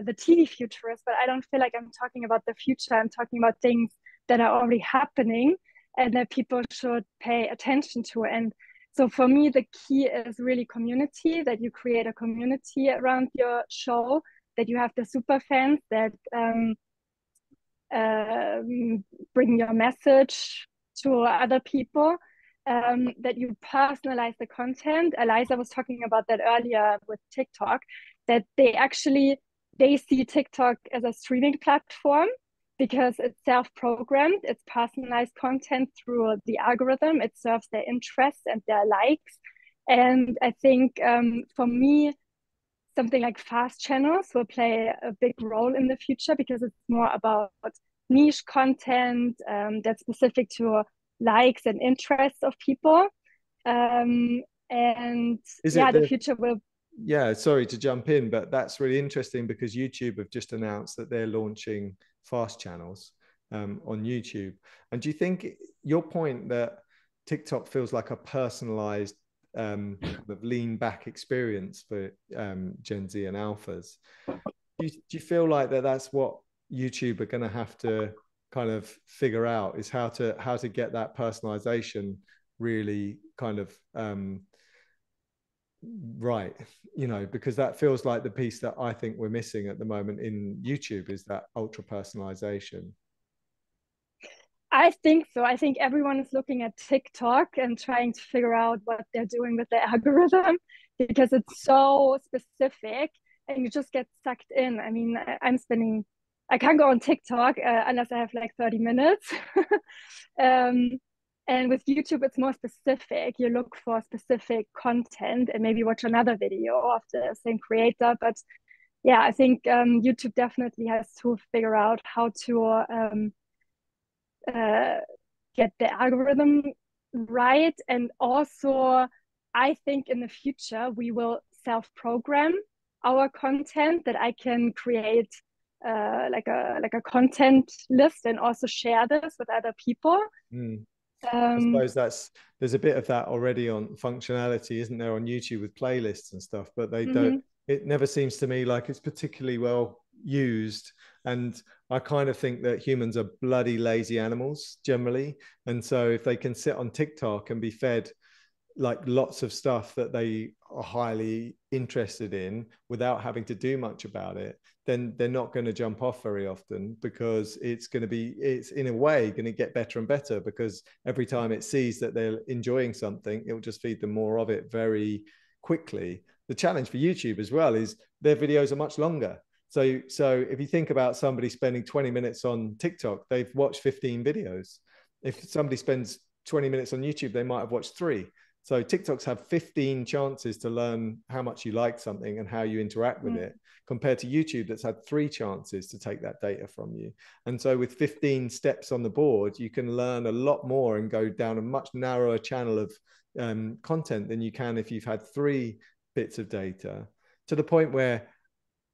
S4: the TV futurist, but I don't feel like I'm talking about the future. I'm talking about things that are already happening and that people should pay attention to. And so for me, the key is really community, that you create a community around your show, that you have the super fans that bring your message to other people, that you personalize the content. Eliza was talking about that earlier with TikTok, that they see TikTok as a streaming platform because it's self-programmed, it's personalized content through the algorithm, it serves their interests and their likes. And I think for me, something like fast channels will play a big role in the future because it's more about niche content that's specific to likes and interests of people. And the future will.
S1: Yeah, sorry to jump in, but that's really interesting because YouTube have just announced that they're launching fast channels on YouTube. And do you think your point that TikTok feels like a personalized kind of lean back experience for Gen Z and alphas, do you feel like that's what YouTube are going to have to kind of figure out, is how to get that personalization really kind of right, because that feels like the piece that I think we're missing at the moment in YouTube, is that ultra personalization.
S4: I think so. I think everyone is looking at TikTok and trying to figure out what they're doing with the algorithm because it's so specific and you just get sucked in. I mean, I can't go on TikTok unless I have like 30 minutes. And with YouTube, it's more specific. You look for specific content and maybe watch another video of the same creator. But yeah, I think YouTube definitely has to figure out how to get the algorithm right. And also, I think in the future, we will self-program our content, that I can create like a content list and also share this with other people.
S1: I suppose there's a bit of that already on functionality, isn't there, on YouTube with playlists and stuff, but they don't, it never seems to me like it's particularly well used. And I kind of think that humans are bloody lazy animals generally. And so if they can sit on TikTok and be fed like lots of stuff that they are highly interested in without having to do much about it, then they're not going to jump off very often, because it's in a way going to get better and better, because every time it sees that they're enjoying something, it will just feed them more of it very quickly. The challenge for YouTube as well is their videos are much longer. So if you think about somebody spending 20 minutes on TikTok, they've watched 15 videos. If somebody spends 20 minutes on YouTube, they might have watched 3. So TikToks have 15 chances to learn how much you like something and how you interact with it, compared to YouTube that's had 3 chances to take that data from you. And so with 15 steps on the board, you can learn a lot more and go down a much narrower channel of content than you can if you've had 3 bits of data, to the point where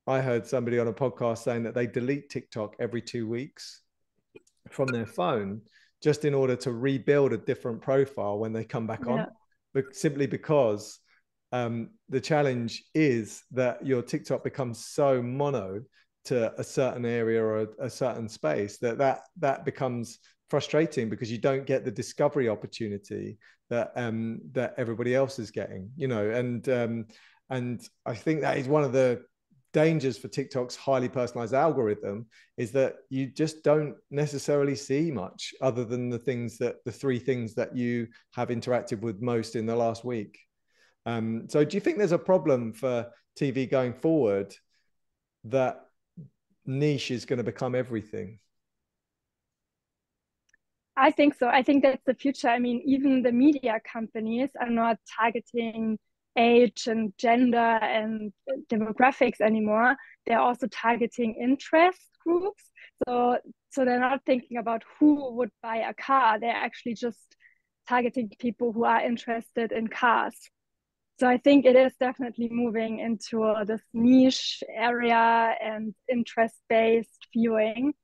S1: I heard somebody on a podcast saying that they delete TikTok every 2 weeks from their phone just in order to rebuild a different profile when they come back on. But simply because the challenge is that your TikTok becomes so mono to a certain area or a certain space that becomes frustrating, because you don't get the discovery opportunity that everybody else is getting, and I think that is one of the dangers for TikTok's highly personalized algorithm, is that you just don't necessarily see much other than the 3 things that you have interacted with most in the last week. So do you think there's a problem for TV going forward, that niche is going to become everything?
S4: I think so. I think that's the future. I mean, even the media companies are not targeting age and gender and demographics anymore. They're also targeting interest groups. So So they're not thinking about who would buy a car. They're actually just targeting people who are interested in cars. So I think it is definitely moving into this niche area and interest-based viewing.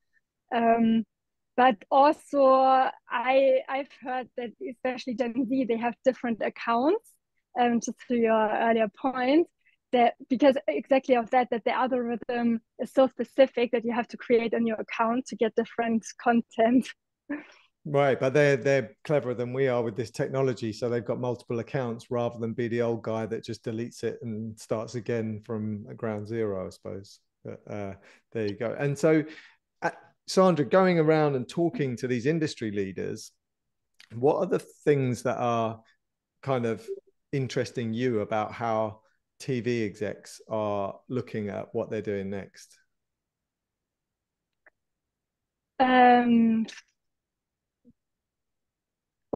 S4: But also I've heard that especially Gen Z, they have different accounts, just to your earlier point, that because exactly of that the algorithm is so specific that you have to create a new account to get different content.
S1: Right, but they're cleverer than we are with this technology, so they've got multiple accounts rather than be the old guy that just deletes it and starts again from ground zero, I suppose. But there you go. And so, Sandra, going around and talking to these industry leaders, what are the things that are kind of interesting you about how TV execs are looking at what they're doing next?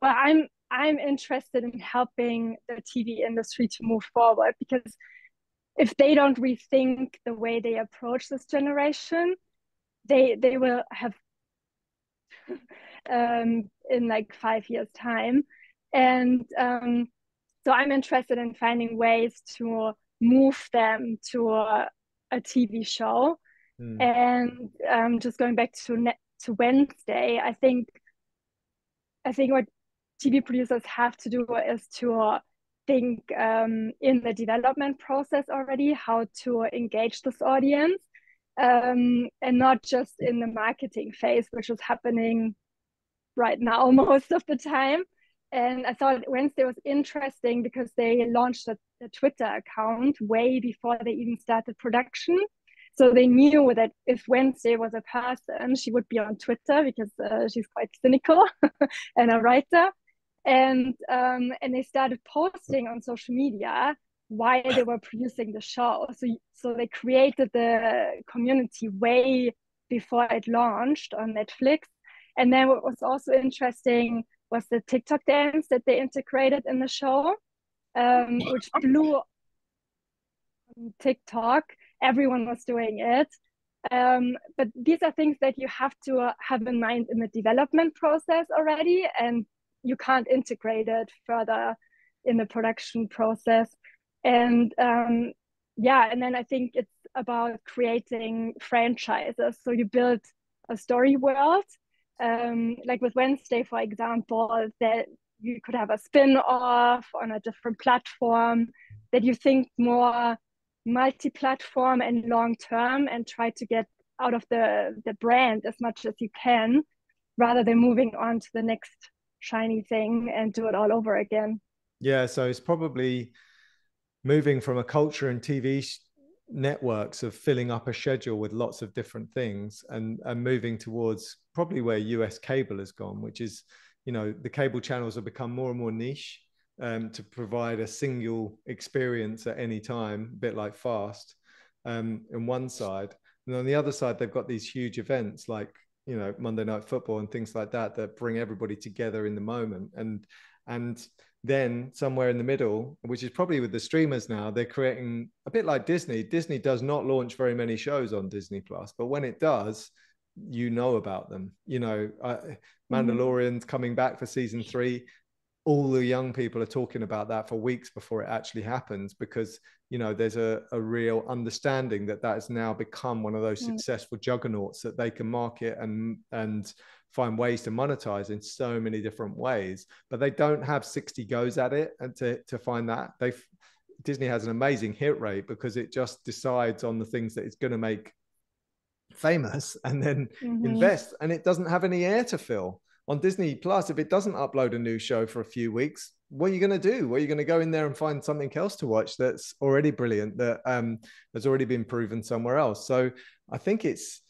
S4: Well, I'm interested in helping the TV industry to move forward, because if they don't rethink the way they approach this generation, they will have in like 5 years time. And so I'm interested in finding ways to move them to a TV show. And just going back to Wednesday, I think what TV producers have to do is to think in the development process already how to engage this audience, and not just in the marketing phase, which is happening right now most of the time. And I thought Wednesday was interesting because they launched a Twitter account way before they even started production. So they knew that if Wednesday was a person, she would be on Twitter because she's quite cynical and a writer. And they started posting on social media why they were producing the show. So they created the community way before it launched on Netflix. And then what was also interesting was the TikTok dance that they integrated in the show, which blew on TikTok. Everyone was doing it. But these are things that you have to have in mind in the development process already, and you can't integrate it further in the production process. And and then I think it's about creating franchises. So you build a story world, like with Wednesday, for example, that you could have a spin-off on a different platform, that you think more multi-platform and long-term and try to get out of the brand as much as you can, rather than moving on to the next shiny thing and do it all over again.
S1: Yeah, so it's probably moving from a culture and TV networks of filling up a schedule with lots of different things, and moving towards probably where US cable has gone, which is, the cable channels have become more and more niche, to provide a single experience at any time, a bit like Fast, on one side. And on the other side, they've got these huge events like, Monday Night Football and things like that, that bring everybody together in the moment. And then somewhere in the middle, which is probably with the streamers now, they're creating a bit like Disney. Disney does not launch very many shows on Disney Plus, but when it does, about them. Mandalorian's coming back for season 3. All the young people are talking about that for weeks before it actually happens, because there's a real understanding that has now become one of those successful juggernauts that they can market and find ways to monetize in so many different ways. But they don't have 60 goes at it, and to find that. Disney has an amazing hit rate because it just decides on the things that it's going to make famous and then invest, and it doesn't have any air to fill. On Disney Plus, if it doesn't upload a new show for a few weeks, what are you going to do? Well, you're going to go in there and find something else to watch that's already brilliant, that has already been proven somewhere else. So I think it's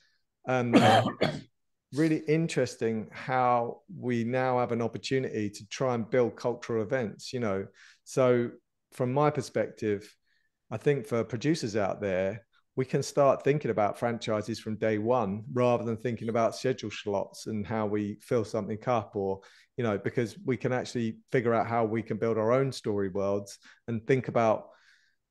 S1: really interesting how we now have an opportunity to try and build cultural events, So from my perspective, I think for producers out there, we can start thinking about franchises from day one, rather than thinking about schedule slots and how we fill something up, or, because we can actually figure out how we can build our own story worlds and think about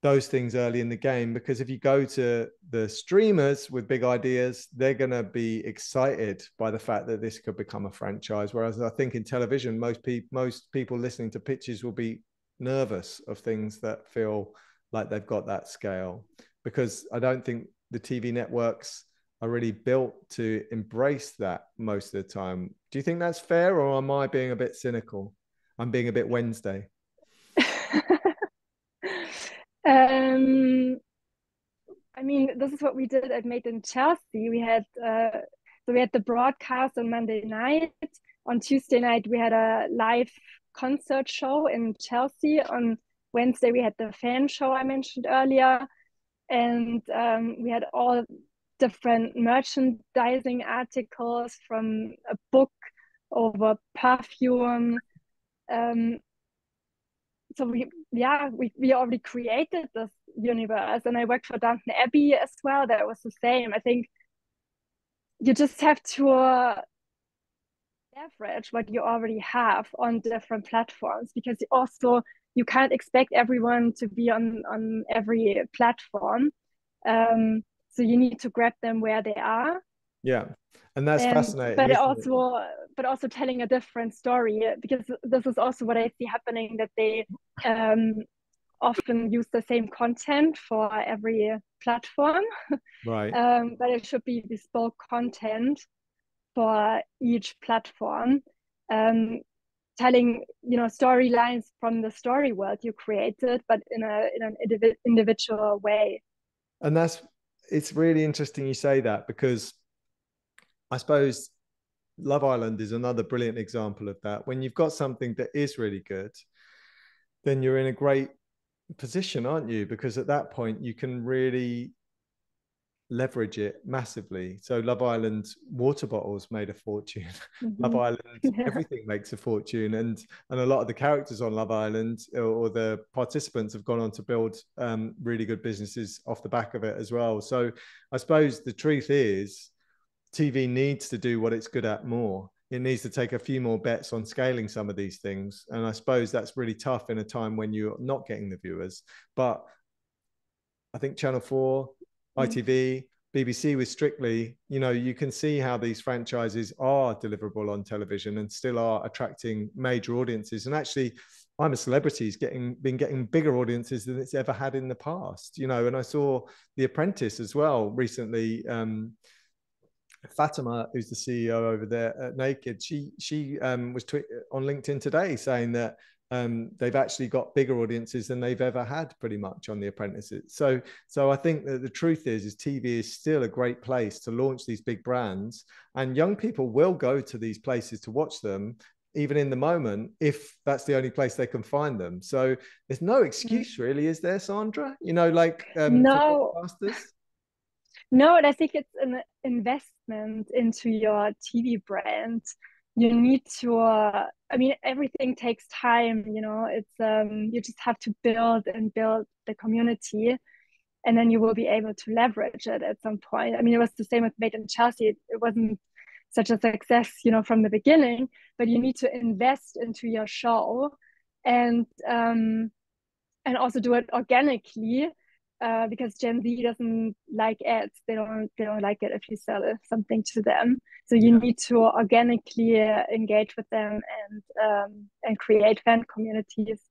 S1: those things early in the game, because if you go to the streamers with big ideas, they're going to be excited by the fact that this could become a franchise. Whereas I think in television, most people listening to pitches will be nervous of things that feel like they've got that scale, because I don't think the TV networks are really built to embrace that most of the time. Do you think that's fair, or am I being a bit cynical? I'm being a bit Wednesday.
S4: I mean, this is what we did at Made in Chelsea. We had the broadcast on Monday night. On Tuesday night, we had a live concert show in Chelsea. On Wednesday, we had the fan show I mentioned earlier, and we had all different merchandising articles, from a book over perfume. So we already created this universe, and I worked for Downton Abbey as well. That was the same. I think you just have to leverage what you already have on different platforms, because you can't expect everyone to be on every platform. So you need to grab them where they are.
S1: Yeah, and that's fascinating.
S4: But also telling a different story, because this is also what I see happening, that they often use the same content for every platform.
S1: Right.
S4: But it should be bespoke content for each platform, telling storylines from the story world you created, but in an individual way.
S1: And it's really interesting you say that, because I suppose Love Island is another brilliant example of that. When you've got something that is really good, then you're in a great position, aren't you? Because at that point you can really leverage it massively. So Love Island water bottles made a fortune. Love Island, everything makes a fortune, and a lot of the characters on Love Island, or the participants, have gone on to build really good businesses off the back of it as well. So I suppose the truth is, TV needs to do what it's good at more. It needs to take a few more bets on scaling some of these things. And I suppose that's really tough in a time when you're not getting the viewers. But I think Channel 4, ITV, BBC with Strictly, you can see how these franchises are deliverable on television and still are attracting major audiences. And actually, I'm a Celebrity's been getting bigger audiences than it's ever had in the past. And I saw The Apprentice as well recently. Fatima, who's the CEO over there at Naked, she was on LinkedIn today saying that they've actually got bigger audiences than they've ever had, pretty much, on The Apprentices. So I think that the truth is TV is still a great place to launch these big brands, and young people will go to these places to watch them, even in the moment, if that's the only place they can find them. So there's no excuse, really, is there, Sandra?
S4: No.
S1: For podcasters?
S4: No, and I think it's an investment into your TV brand. You need to, everything takes time, it's, you just have to build the community, and then you will be able to leverage it at some point. It was the same with Made in Chelsea. It wasn't such a success, from the beginning, but you need to invest into your show, and also do it organically. Because Gen Z doesn't like ads. They don't like it if you sell something to them. So you need to organically engage with them and create fan communities.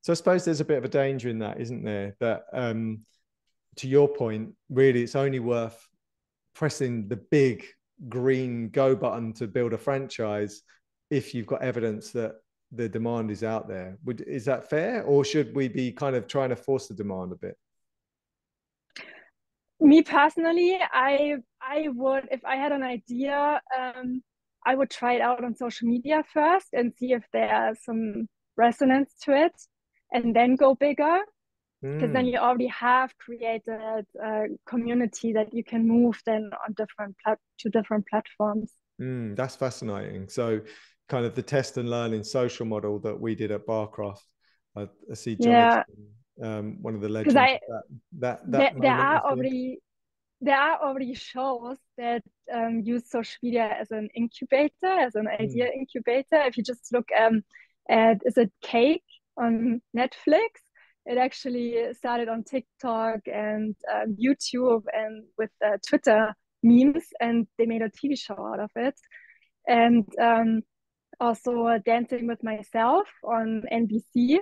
S1: So I suppose there's a bit of a danger in that, isn't there? That to your point, really, it's only worth pressing the big green go button to build a franchise if you've got evidence that the demand is out there. Is that fair, or should we be kind of trying to force the demand a bit?
S4: Me personally, I would, if I had an idea, I would try it out on social media first and see if there's some resonance to it, and then go bigger. Because then you already have created a community that you can move then on to different platforms.
S1: That's fascinating. So kind of the test and learn in social model that we did at Barcroft. I see John, one of the legends.
S4: There are already shows that use social media as an incubator, as an idea incubator. If you just look at, is it Cake on Netflix? It actually started on TikTok and YouTube and with Twitter memes, and they made a TV show out of it. And also Dancing with Myself on NBC,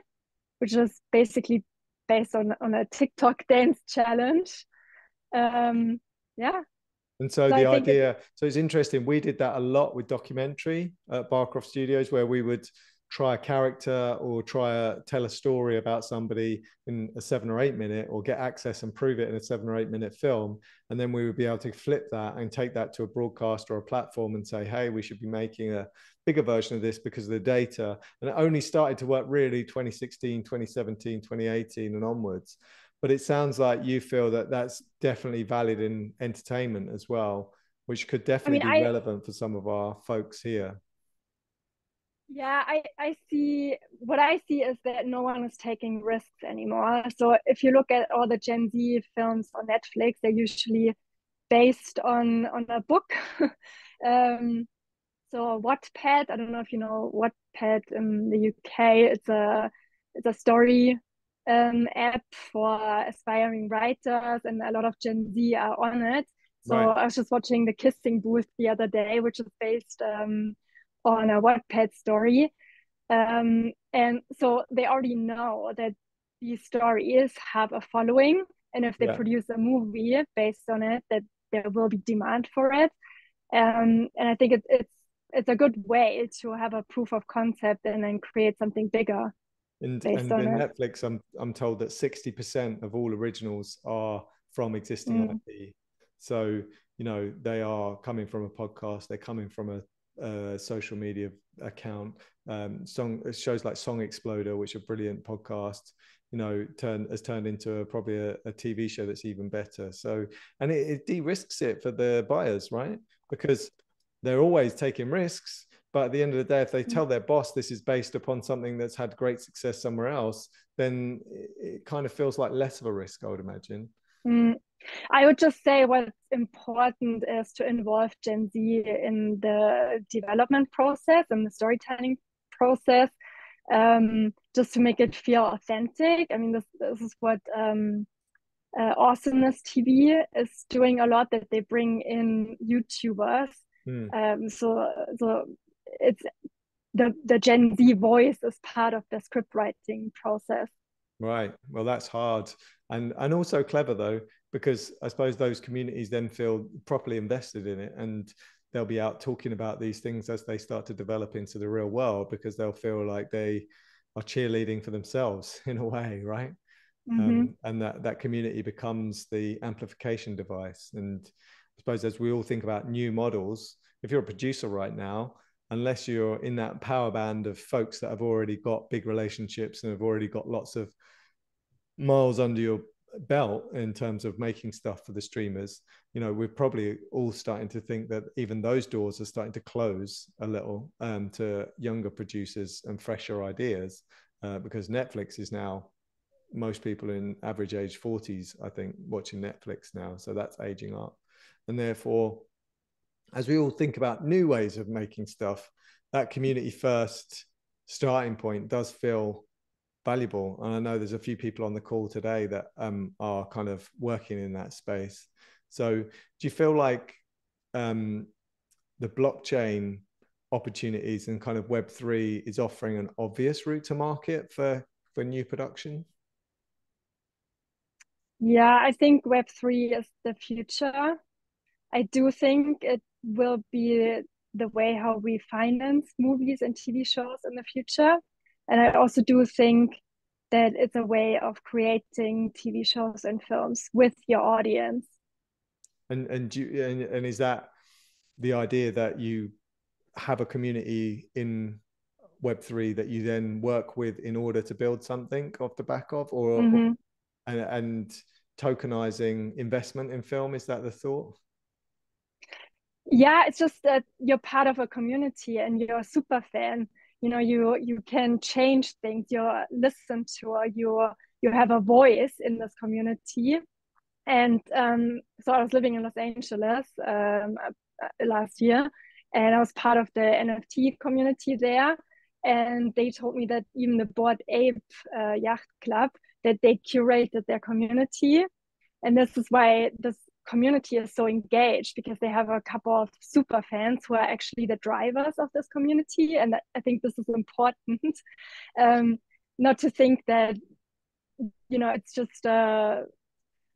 S4: which is basically based on a TikTok dance challenge. Yeah.
S1: And so the idea, so it's interesting. We did that a lot with documentary at Barcroft Studios, where we would try a character or tell a story about somebody in a 7 or 8 minute, or get access and prove it in a 7 or 8 minute film. And then we would be able to flip that and take that to a broadcast or a platform and say, hey, we should be making a bigger version of this because of the data. And it only started to work really 2016, 2017, 2018 and onwards. But it sounds like you feel that that's definitely valid in entertainment as well, which could definitely be relevant for some of our folks here.
S4: Yeah, I see, what I see is that no one is taking risks anymore. So if you look at all the Gen Z films on Netflix, they're usually based on a book. So Wattpad, I don't know if you know Wattpad in the UK. It's a story app for aspiring writers, and a lot of Gen Z are on it. So
S1: Right.
S4: I was just watching The Kissing Booth the other day, which is based on a Wattpad story. And so they already know that these stories have a following, and if they produce a movie based on it, that there will be demand for it. And I think it's a good way to have a proof of concept and then create something bigger.
S1: And Netflix, I'm told that 60% of all originals are from existing IP. So, you know, they are coming from a podcast, they're coming from a social media account. Shows like Song Exploder, which are brilliant podcasts, you know, has turned into probably a TV show that's even better. So, and it de-risks it for the buyers, right? Because they're always taking risks. But at the end of the day, if they tell their boss this is based upon something that's had great success somewhere else, then it kind of feels like less of a risk, I would imagine.
S4: I would just say what's important is to involve Gen Z in the development process and the storytelling process, just to make it feel authentic. I mean, this is what Awesomeness TV is doing a lot, that they bring in YouTubers. So it's the Gen Z voice is part of the script writing process.
S1: Right. Well, that's hard and also clever though, because I suppose those communities then feel properly invested in it, and they'll be out talking about these things as they start to develop into the real world, because they'll feel like they are cheerleading for themselves in a way, right? And that community becomes the amplification device. And I suppose as we all think about new models, if you're a producer right now, unless you're in that power band of folks that have already got big relationships and have already got lots of miles under your belt in terms of making stuff for the streamers, you know, we're probably all starting to think that even those doors are starting to close a little to younger producers and fresher ideas, because Netflix is now most people in average age 40s, I think, watching Netflix now. So that's aging up. And therefore, as we all think about new ways of making stuff, that community first starting point does feel valuable. And I know there's a few people on the call today that are kind of working in that space. So do you feel like the blockchain opportunities and kind of Web3 is offering an obvious route to market for new production?
S4: Yeah, I think Web3 is the future. I do think it will be the way how we finance movies and TV shows in the future. And I also do think that it's a way of creating TV shows and films with your audience.
S1: And is that the idea that you have a community in Web3 that you then work with in order to build something off the back of, or and tokenizing investment in film? Is that the thought?
S4: Yeah, it's just that you're part of a community and you're a super fan. You know, you can change things, you're listened to, or you have a voice in this community. And so I was living in Los Angeles last year, and I was part of the NFT community there. And they told me that even the Bored Ape Yacht Club that they curated their community. And this is why this community is so engaged, because they have a couple of super fans who are actually the drivers of this community. And I think this is important, not to think that, you know, it's just that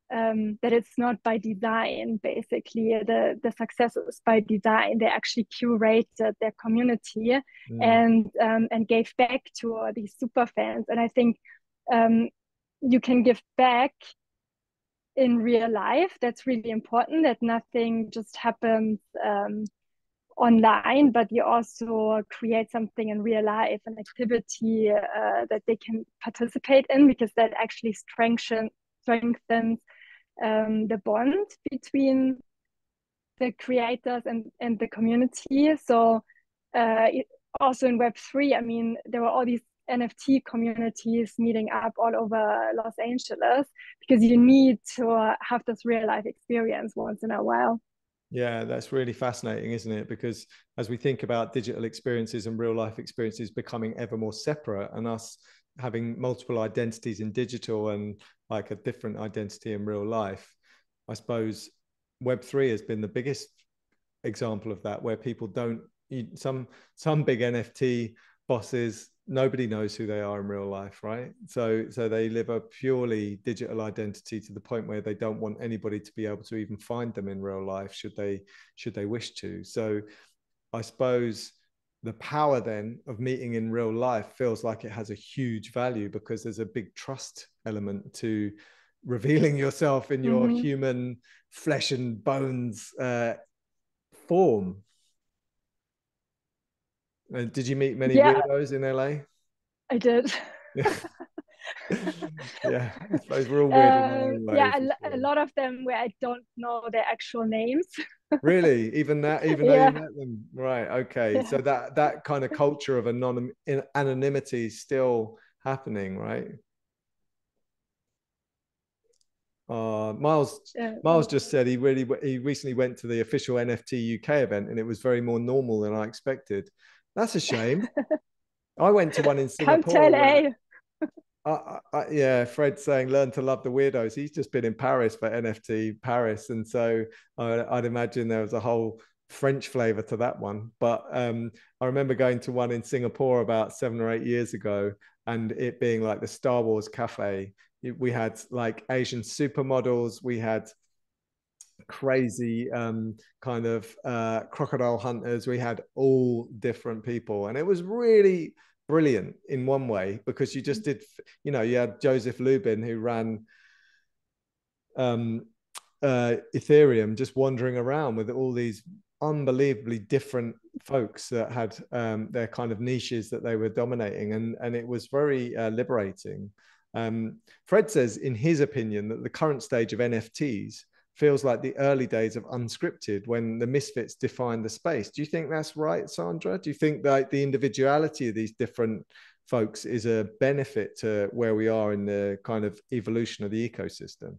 S4: it's not by design. Basically, the success is by design. They actually curated their community and gave back to these super fans. And I think you can give back in real life. That's really important, that nothing just happens online, but you also create something in real life, an activity that they can participate in, because that actually strengthens the bond between the creators and the community. So also in Web3, I mean, there were all these NFT communities meeting up all over Los Angeles, because you need to have this real life experience once in a while.
S1: Yeah, that's really fascinating, isn't it? Because as we think about digital experiences and real life experiences becoming ever more separate, and us having multiple identities in digital and like a different identity in real life, I suppose Web3 has been the biggest example of that, where people don't, some big NFT bosses, nobody knows who they are in real life, right? So they live a purely digital identity to the point where they don't want anybody to be able to even find them in real life, should they wish to. So I suppose the power then of meeting in real life feels like it has a huge value, because there's a big trust element to revealing yourself in your human flesh and bones form. Did you meet many weirdos in LA?
S4: I did.
S1: Yeah, I suppose we're all weird in our own way.
S4: Yeah, a lot of them where I don't know their actual names.
S1: Really? Even though you met them? Right, okay. So that kind of culture of anonymity is still happening, right? Miles just said he recently went to the official NFT UK event, and it was very more normal than I expected. That's a shame. I went to one in Singapore.
S4: Come to LA.
S1: Yeah, Fred's saying learn to love the weirdos. He's just been in Paris for NFT Paris, and so I'd imagine there was a whole French flavor to that one. But I remember going to one in Singapore about 7 or 8 years ago, and it being like the Star Wars cafe. We had like Asian supermodels, we had crazy kind of crocodile hunters, we had all different people, and it was really brilliant in one way, because you just did, you know, you had Joseph Lubin, who ran Ethereum, just wandering around with all these unbelievably different folks that had their kind of niches that they were dominating, and it was very liberating. Fred says, in his opinion, that the current stage of NFTs feels like the early days of unscripted, when the misfits defined the space. Do you think that's right, Sandra? Do you think that the individuality of these different folks is a benefit to where we are in the kind of evolution of the ecosystem?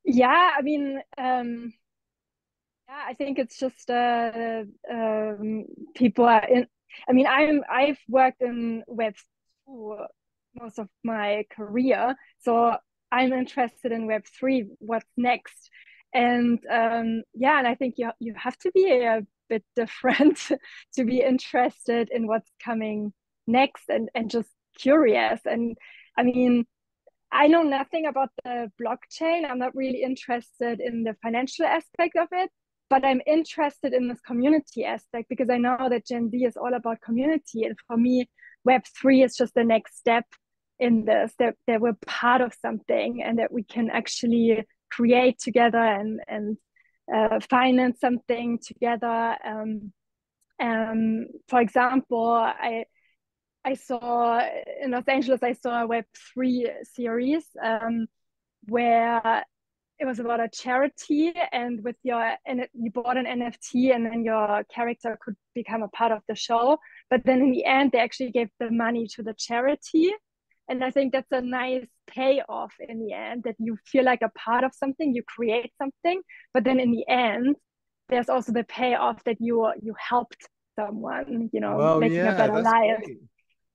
S4: Yeah, I mean, I think it's just people are in. I mean, I've worked in Web2 most of my career, so I'm interested in Web3. What's next? And and I think you have to be a bit different to be interested in what's coming next, and just curious. And I mean, I know nothing about the blockchain. I'm not really interested in the financial aspect of it, but I'm interested in this community aspect, because I know that Gen Z is all about community. And for me, Web3 is just the next step in this, that we're part of something, and that we can actually create together and finance something together. For example, I saw in Los Angeles, I saw a Web3 series where it was about a charity, and you bought an NFT, and then your character could become a part of the show. But then in the end, they actually gave the money to the charity. And I think that's a nice payoff in the end, that you feel like a part of something, you create something, but then in the end, there's also the payoff that you helped someone, you know, making a better life.
S1: Great.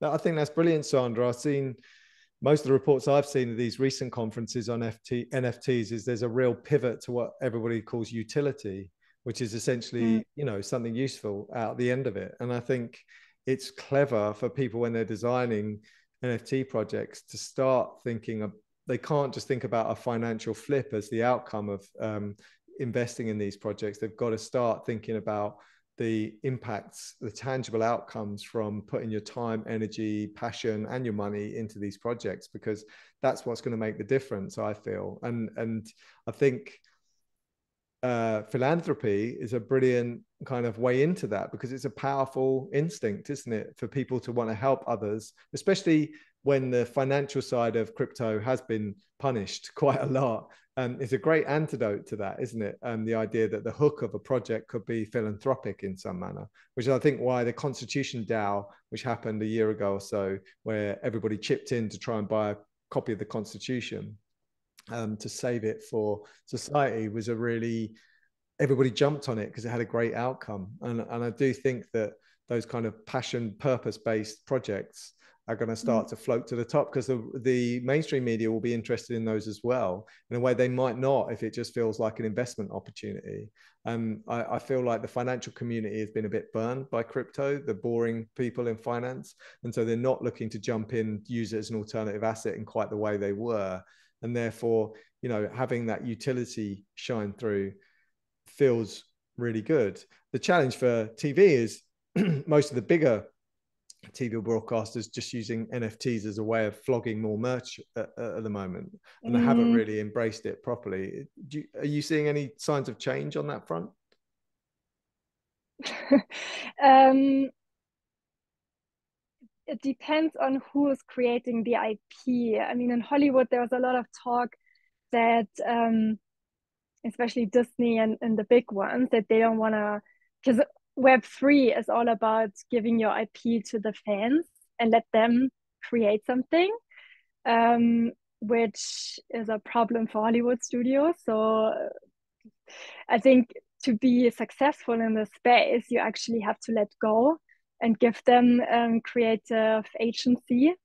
S1: I think that's brilliant, Sandra. I've seen most of the reports I've seen of these recent conferences on NFTs is there's a real pivot to what everybody calls utility, which is essentially, you know, something useful out the end of it. And I think it's clever for people when they're designing NFT projects to start thinking of, they can't just think about a financial flip as the outcome of investing in these projects. They've got to start thinking about the impacts, the tangible outcomes from putting your time, energy, passion, and your money into these projects, because that's what's going to make the difference, I feel. And I think philanthropy is a brilliant kind of way into that, because it's a powerful instinct, isn't it, for people to want to help others, especially when the financial side of crypto has been punished quite a lot. It's a great antidote to that, isn't it? The idea that the hook of a project could be philanthropic in some manner, which is, I think, why the Constitution DAO, which happened a year ago or so, where everybody chipped in to try and buy a copy of the Constitution to save it for society, was a really, everybody jumped on it because it had a great outcome. And I do think that those kind of passion, purpose-based projects are going to start to float to the top, because the mainstream media will be interested in those as well, in a way they might not if it just feels like an investment opportunity. I feel like the financial community has been a bit burned by crypto, the boring people in finance, and so they're not looking to jump in, use it as an alternative asset in quite the way they were. And therefore, you know, having that utility shine through feels really good. The challenge for TV is most of the bigger TV broadcasters just using NFTs as a way of flogging more merch at the moment, and they haven't really embraced it properly. Are you seeing any signs of change on that front?
S4: It depends on who is creating the IP. I mean, in Hollywood, there was a lot of talk that, especially Disney and the big ones, that they don't want to, because Web3 is all about giving your IP to the fans and let them create something, which is a problem for Hollywood studios. So I think to be successful in this space, you actually have to let go and give them creative agency.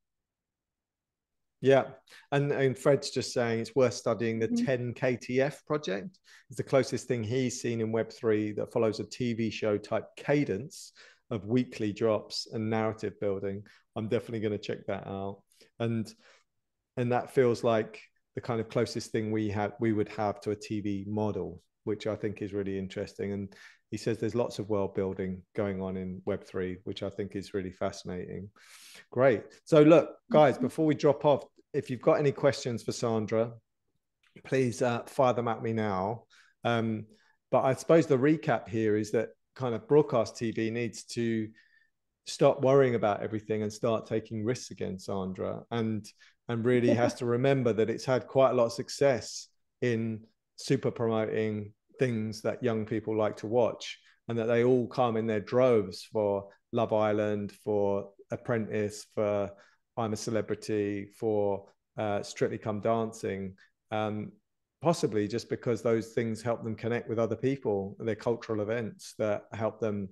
S1: Yeah, and Fred's just saying it's worth studying the 10 KTF project. It's the closest thing he's seen in Web3 that follows a TV show type cadence of weekly drops and narrative building. I'm definitely going to check that out. And that feels like the kind of closest thing we would have to a TV model, which I think is really interesting. And he says there's lots of world building going on in Web3, which I think is really fascinating. Great. So look, guys, before we drop off, if you've got any questions for Sandra, please fire them at me now. But I suppose the recap here is that kind of broadcast TV needs to stop worrying about everything and start taking risks again, Sandra, and really has to remember that it's had quite a lot of success in super promoting things that young people like to watch, and that they all come in their droves for Love Island, for Apprentice, for I'm a Celebrity, for Strictly Come Dancing, possibly just because those things help them connect with other people. They're cultural events that help them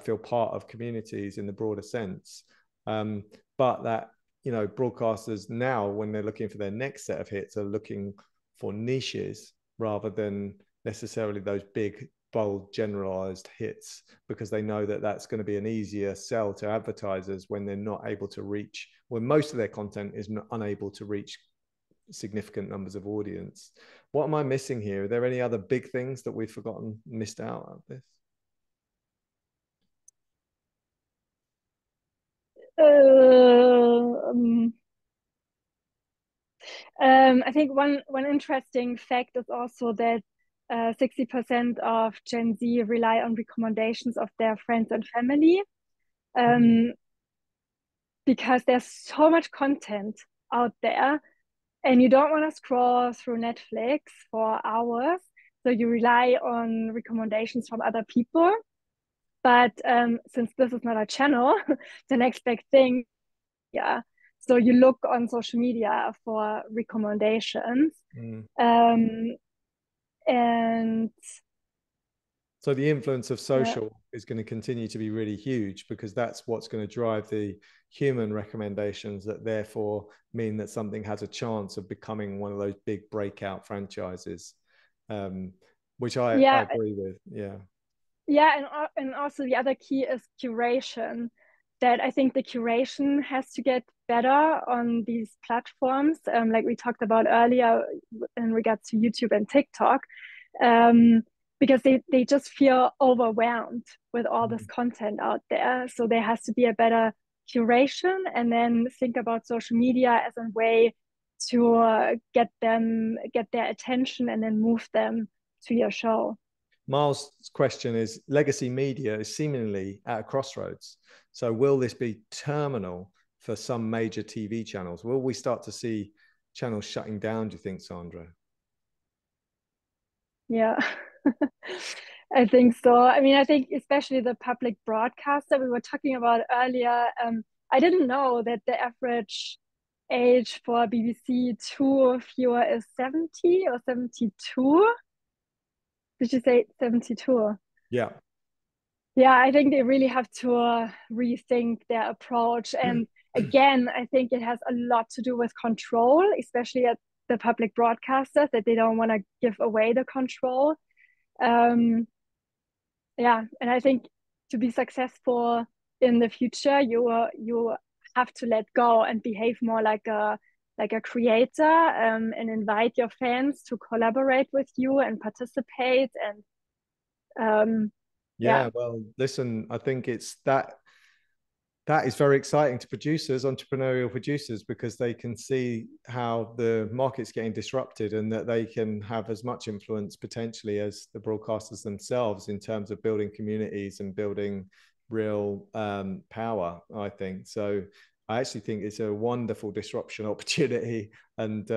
S1: feel part of communities in the broader sense. But that, you know, broadcasters now, when they're looking for their next set of hits, are looking for niches rather than necessarily those big, bold, generalized hits, because they know that that's going to be an easier sell to advertisers when they're not able to reach, when most of their content is unable to reach significant numbers of audience. What am I missing here? Are there any other big things that we've forgotten, missed out of this?
S4: I think one interesting fact is also that 60% of Gen Z rely on recommendations of their friends and family, because there's so much content out there and you don't want to scroll through Netflix for hours. So you rely on recommendations from other people. But since this is not a channel, the next big thing, so you look on social media for recommendations. And
S1: So the influence of social is going to continue to be really huge, because that's what's going to drive the human recommendations that therefore mean that something has a chance of becoming one of those big breakout franchises, which I agree with.
S4: And also the other key is curation, that I think the curation has to get better on these platforms, like we talked about earlier in regards to YouTube and TikTok, because they just feel overwhelmed with all this content out there. So there has to be a better curation, and then think about social media as a way to get their attention and then move them to your show.
S1: Miles' question is, legacy media is seemingly at a crossroads. So will this be terminal for some major TV channels? Will we start to see channels shutting down, do you think, Sandra?
S4: Yeah, I think so. I mean, I think especially the public broadcaster we were talking about earlier, I didn't know that the average age for BBC Two viewer is 70 or 72. Did you say 72?
S1: Yeah.
S4: Yeah, I think they really have to rethink their approach. And again, I think it has a lot to do with control, especially at the public broadcasters, that they don't want to give away the control. And I think to be successful in the future, you have to let go and behave more like a creator, and invite your fans to collaborate with you and participate. And
S1: well, listen, I think it's that is very exciting to producers, entrepreneurial producers, because they can see how the market's getting disrupted, and that they can have as much influence potentially as the broadcasters themselves in terms of building communities and building real power, I think. So I actually think it's a wonderful disruption opportunity, and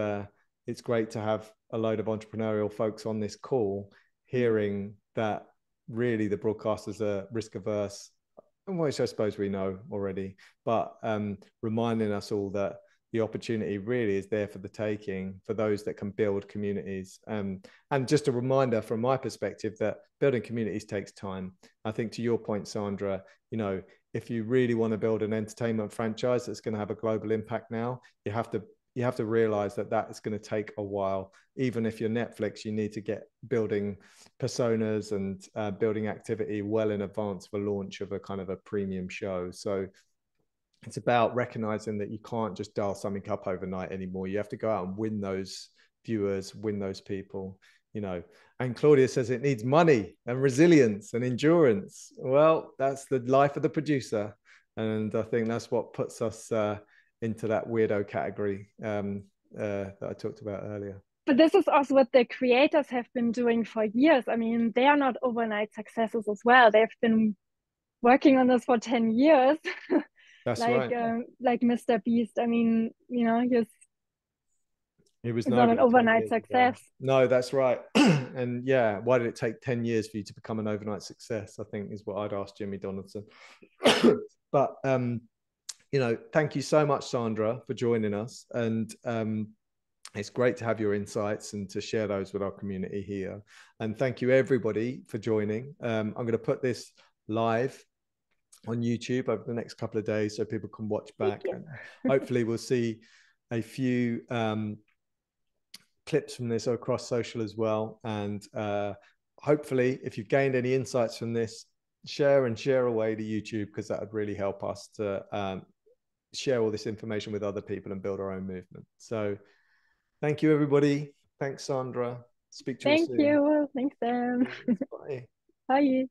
S1: it's great to have a load of entrepreneurial folks on this call hearing that really the broadcasters are risk averse, which I suppose we know already, but reminding us all that the opportunity really is there for the taking for those that can build communities. And just a reminder from my perspective that building communities takes time. I think, to your point, Sandra, you know, if you really want to build an entertainment franchise that's going to have a global impact now, you have to realize that is going to take a while. Even if you're Netflix, you need to get building personas and building activity well in advance for launch of a kind of a premium show. So it's about recognizing that you can't just dial something up overnight anymore. You have to go out and win those viewers, win those people, you know. And Claudia says it needs money and resilience and endurance. Well, that's the life of the producer. And I think that's what puts us into that weirdo category that I talked about earlier.
S4: But this is also what the creators have been doing for years. I mean, they are not overnight successes as well. They've been working on this for 10 years.
S1: That's right.
S4: Like Mr. Beast. I mean, you know,
S1: he was
S4: not an overnight success.
S1: No, that's right. And yeah, why did it take 10 years for you to become an overnight success, I think, is what I'd ask Jimmy Donaldson. But you know, thank you so much, Sandra, for joining us. And it's great to have your insights and to share those with our community here. And thank you, everybody, for joining. I'm going to put this live on YouTube over the next couple of days so people can watch back. And hopefully we'll see a few clips from this across social as well. And hopefully, if you've gained any insights from this, share away to YouTube, because that would really help us to share all this information with other people and build our own movement. So thank you, everybody. Thanks, Sandra. Speak to you soon.
S4: Thank you. Thanks, Sam.
S1: Bye.
S4: Bye.